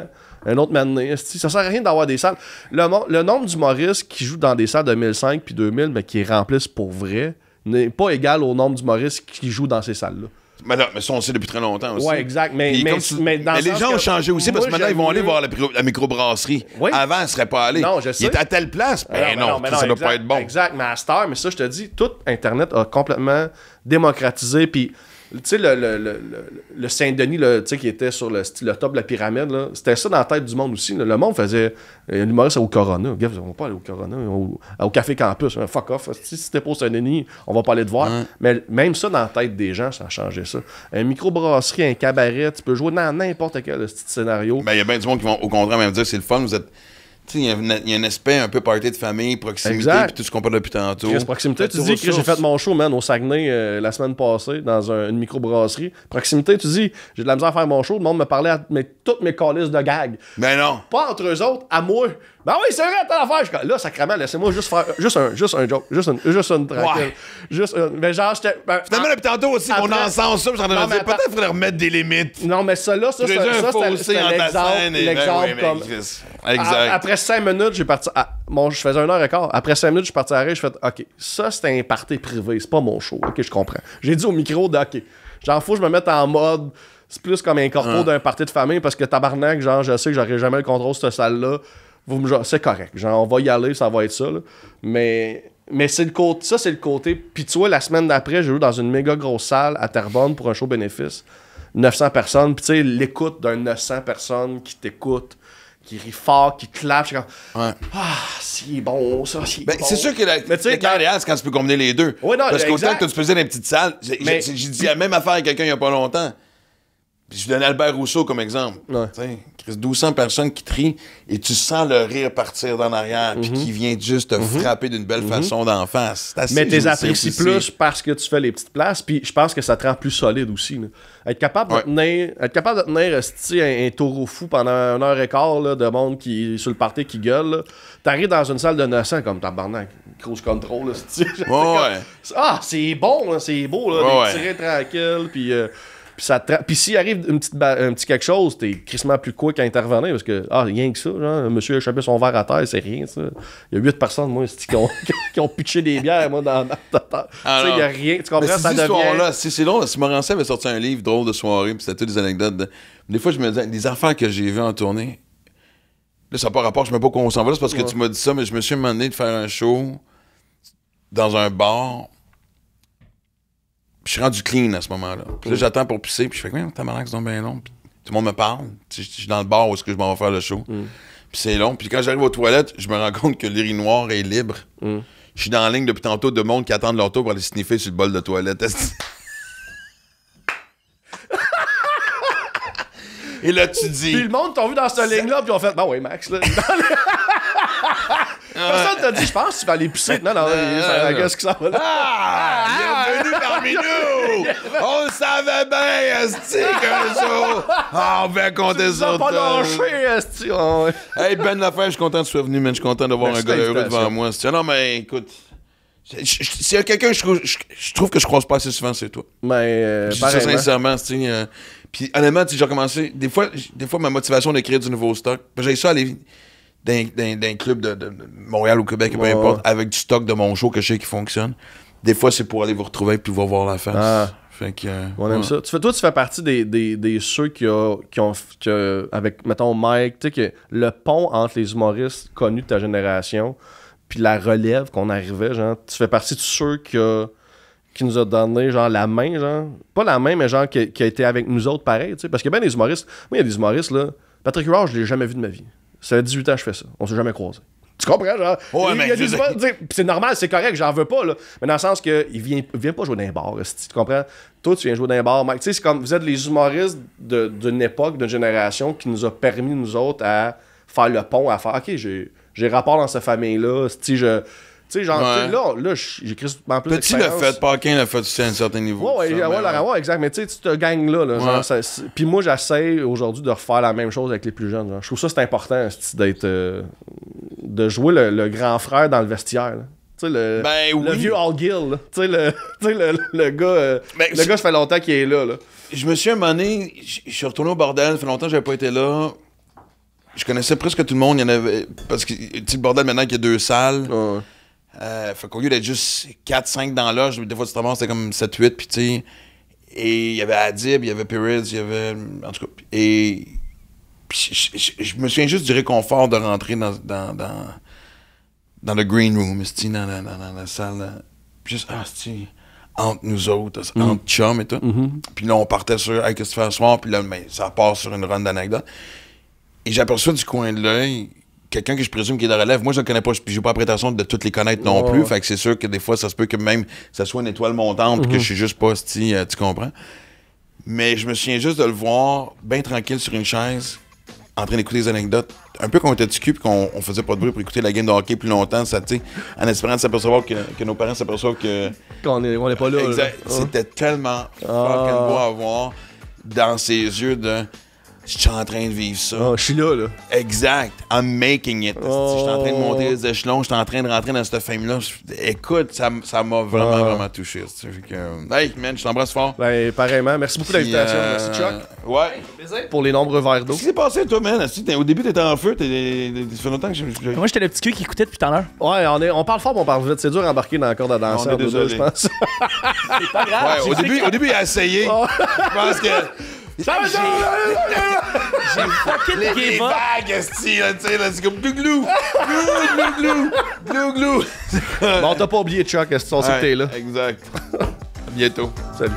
un autre matinée. Ça sert à rien d'avoir des salles. Le nombre d'humoristes qui jouent dans des salles de 1005 puis 2000, mais qui remplissent pour vrai, n'est pas égal au nombre d'humoristes qui jouent dans ces salles-là. Mais ça, on le sait depuis très longtemps aussi. Ouais, exact. Mais les gens ont changé aussi parce que maintenant, ils vont aller voir la microbrasserie. Oui. Avant, ils ne seraient pas allés. Non, je sais. Il est à telle place. Mais non, ça ne doit pas être bon. Exact. Mais à Star, mais ça, je te dis, tout Internet a complètement démocratisé. Puis, tu sais, le Saint-Denis, tu sais, qui était sur le top de la pyramide, là, c'était ça dans la tête du monde aussi. Là. Le monde faisait l'humoriste au Corona. Gars, on va pas aller au Corona, au Café Campus. Fuck off. Si t'es pas au Saint-Denis, on va pas aller te voir. Mais même ça, dans la tête des gens, ça a changé ça. Un microbrasserie, un cabaret, tu peux jouer dans n'importe quel scénario. Ben, il y a bien du monde qui vont au contraire même dire c'est le fun, vous êtes. Tu sais, il y a un aspect un peu party de famille, proximité, puis tout ce qu'on parle depuis tantôt. Proximité, tu dis que j'ai fait mon show, man, au Saguenay la semaine passée, dans une microbrasserie. Proximité, tu dis, j'ai de la misère à faire mon show, le monde me parlait à toutes mes calices de gags. Ben non. Pas entre eux autres, à moi. Ben oui, c'est vrai, t'as l'affaire. Là, sacrément, laissez-moi juste faire juste un joke. Juste une tranquille. Ouais. Mais genre, j'étais. Finalement, depuis tantôt aussi, on ensemble ça, j'en ai dit, peut-être qu'il faudrait remettre des limites. Non, mais ça, là, c'était l'exemple comme. Exact. Après 5 minutes, j'ai parti. Je faisais 1h15. Après 5 minutes, je suis parti à l'arrêt. Je fais OK, ça, c'était un party privé. C'est pas mon show. OK, je comprends. J'ai dit au micro OK. Genre, faut que je me mette en mode. C'est plus comme un corpo d'un party de famille parce que tabarnak, genre, je sais que j'aurai jamais le contrôle de cette salle-là. C'est correct. Genre, on va y aller, ça va être ça. Là. Mais c'est le côté. Ça, c'est le côté. Puis tu vois, la semaine d'après, j'ai joué dans une méga grosse salle à Terrebonne pour un show bénéfice. 900 personnes. Puis tu sais, l'écoute d'un 900 personnes qui t'écoutent, qui rit fort, qui clappe. C'est bon, ça, c'est bon. C'est sûr que le cas idéal, c'est quand tu peux combiner les deux. Oui, non, parce qu'autant que tu faisais dans les petites salles, j'ai dit la même affaire à quelqu'un il n'y a pas longtemps. Puis je donne Albert Rousseau comme exemple. Ouais. 1200 personnes qui trient et tu sens le rire partir d'en arrière puis qui vient juste te frapper d'une belle façon d'en face. Mais t'es apprécies plus parce que tu fais les petites places puis je pense que ça te rend plus solide aussi. Là. Être capable de tenir un taureau fou pendant 1h15 là, de monde qui sur le party qui gueule. Là. T'arrives dans une salle de 900 comme tabarnak, cruise control. Là, c'est bon, c'est bon, là, c'est beau, là, des tirés tranquilles puis... Puis s'il arrive un petit quelque chose, t'es crissement plus quick à intervenir parce que, rien que ça, genre, monsieur a échappé son verre à terre, c'est rien, ça. Il y a 8 personnes, moi, qui ont pitché des bières, moi, dans tu sais, il y a rien. Tu comprends, ça devient... C'est long, si Morancy avait sorti un livre drôle de soirée, puis c'était toutes des anecdotes. Des fois, je me disais, des affaires que j'ai vues en tournée, là, ça n'a pas rapport, je ne sais pas pourquoi on s'en va là, c'est parce que tu m'as dit ça, mais je me suis demandé de faire un show dans un bar. Puis je suis rendu clean à ce moment-là. Puis là, j'attends pour pisser, puis je fais quoi, t'as malade, c'est donc bien long. Puis tout le monde me parle. Je suis dans le bar où est-ce que je m'en vais faire le show. Puis c'est long. Puis quand j'arrive aux toilettes, je me rends compte que l'urinoir est libre. Je suis dans la ligne depuis tantôt de monde qui attendent leur tour pour aller sniffer sur le bol de toilette. Et là, tu dis... Puis le monde t'a vu dans cette ligne-là, puis on fait, oui, Max, là. Personne t'a dit, je pense que tu vas aller pisser. Non, qu'est-ce que ça va là? Bienvenue parmi nous! On le savait bien, esti, qu'un jour, on va compter sur toi. pas lâché, esti. Hey, Ben Lafayette, je suis content que tu sois venu, man. Je suis content d'avoir un gars heureux devant moi. Non, mais écoute... S'il y a quelqu'un que je trouve que je croise pas assez souvent, c'est toi. Mais, je dis ça sincèrement, puis honnêtement, j'ai recommencé... Des fois, ma motivation d'écrire du nouveau stock, j'ai ça aller dans un club de Montréal ou Québec, peu importe, avec du stock de mon show que je sais qui fonctionne. Des fois, c'est pour aller vous retrouver puis vous voir la face. Fait que, on aime ça. Toi, tu fais partie des ceux qui ont avec, mettons, Mike, tu sais, que le pont entre les humoristes connus de ta génération puis la relève qu'on arrivait, genre, tu fais partie de ceux qui nous a donné, genre, la main, genre, pas la main, mais genre, qui a été avec nous autres pareil, tu sais, parce qu'il y a bien des humoristes, moi, il y a des humoristes, là, Patrick Huard, je l'ai jamais vu de ma vie. Ça fait 18 ans que je fais ça. On s'est jamais croisés. Tu comprends, genre? Ouais, mais c'est normal, c'est correct, j'en veux pas, là. Mais dans le sens que il vient pas jouer dans un bar, tu comprends? Toi, tu viens jouer dans un bar, Mike. Tu sais, c'est comme, vous êtes les humoristes d'une époque, d'une génération qui nous a permis, nous autres, à faire le pont, à faire, OK, j'ai rapport dans cette famille-là, tu sais, genre, là, j'ai crissement plus Petit l'a fait, Paquin l'a fait aussi à un certain niveau. Ouais, exact. Mais tu sais, tu te gagnes là. Genre, puis moi, j'essaie aujourd'hui de refaire la même chose avec les plus jeunes. Genre. Je trouve ça, c'est important, d'être... de jouer le grand frère dans le vestiaire, là. Tu sais, le vieux Al Gill, tu sais, le gars... le gars, ça fait longtemps qu'il est là. Je me suis un moment donné... Je suis retourné au bordel, ça fait longtemps que j'avais pas été là. Je connaissais presque tout le monde. Il y en avait... Parce que, tu sais, le bordel, maintenant, qu'il y a 2 salles... fait qu'au lieu d'être juste 4-5 dans l'âge, des fois tu te ramasses, c'était comme 7-8, puis tu sais, et il y avait Adib, il y avait Perez, il y avait, en tout cas, et je me souviens juste du réconfort de rentrer dans le green room, dans la salle, juste, entre nous autres, entre chums et tout, puis là on partait sur, hey, qu'est-ce que tu fais ce soir, puis là, ça part sur une run d'anecdotes, et j'aperçois du coin de l'œil quelqu'un que je présume qui est de relève. Moi, je ne connais pas, puis j'ai pas la prétention de toutes les connaître non plus. Fait que c'est sûr que des fois, ça se peut que même ça soit une étoile montante, puis que je suis juste pas tu comprends. Mais je me souviens juste de le voir bien tranquille sur une chaise, en train d'écouter des anecdotes, un peu comme on était du cul, puis qu'on faisait pas de bruit pour écouter la game de hockey plus longtemps, ça, tu sais, en espérant de s'apercevoir que nos parents s'aperçoivent qu'on est pas là. Exact. C'était tellement fucking beau à voir dans ses yeux de... Je suis en train de vivre ça. Je suis là. Exact. I'm making it. Je suis en train de monter les échelons. Je suis en train de rentrer dans cette fame-là. Écoute, ça m'a vraiment touché. Hey, man, je t'embrasse fort. Ben, pareillement. Merci beaucoup de l'invitation. Merci, Chuck. Ouais. Pour les nombreux verres d'eau. Qu'est-ce qui s'est passé, toi, man? Au début, t'étais en feu. Ça fait longtemps que Moi, j'étais le petit cul qui écoutait depuis tout à l'heure. Ouais, on parle fort, mais on parle vite. C'est dur à embarquer dans la corde à danser. On est désolé. Je pense. C'est pas grave. Ouais, au début, il a essayé. Je pense que... J'ai fucking les vagues, tu sais, là, c'est comme glou-glou. Glou-glou. Bon, t'as pas oublié Chuck, on sait que t'es là. Exact. À bientôt. Salut.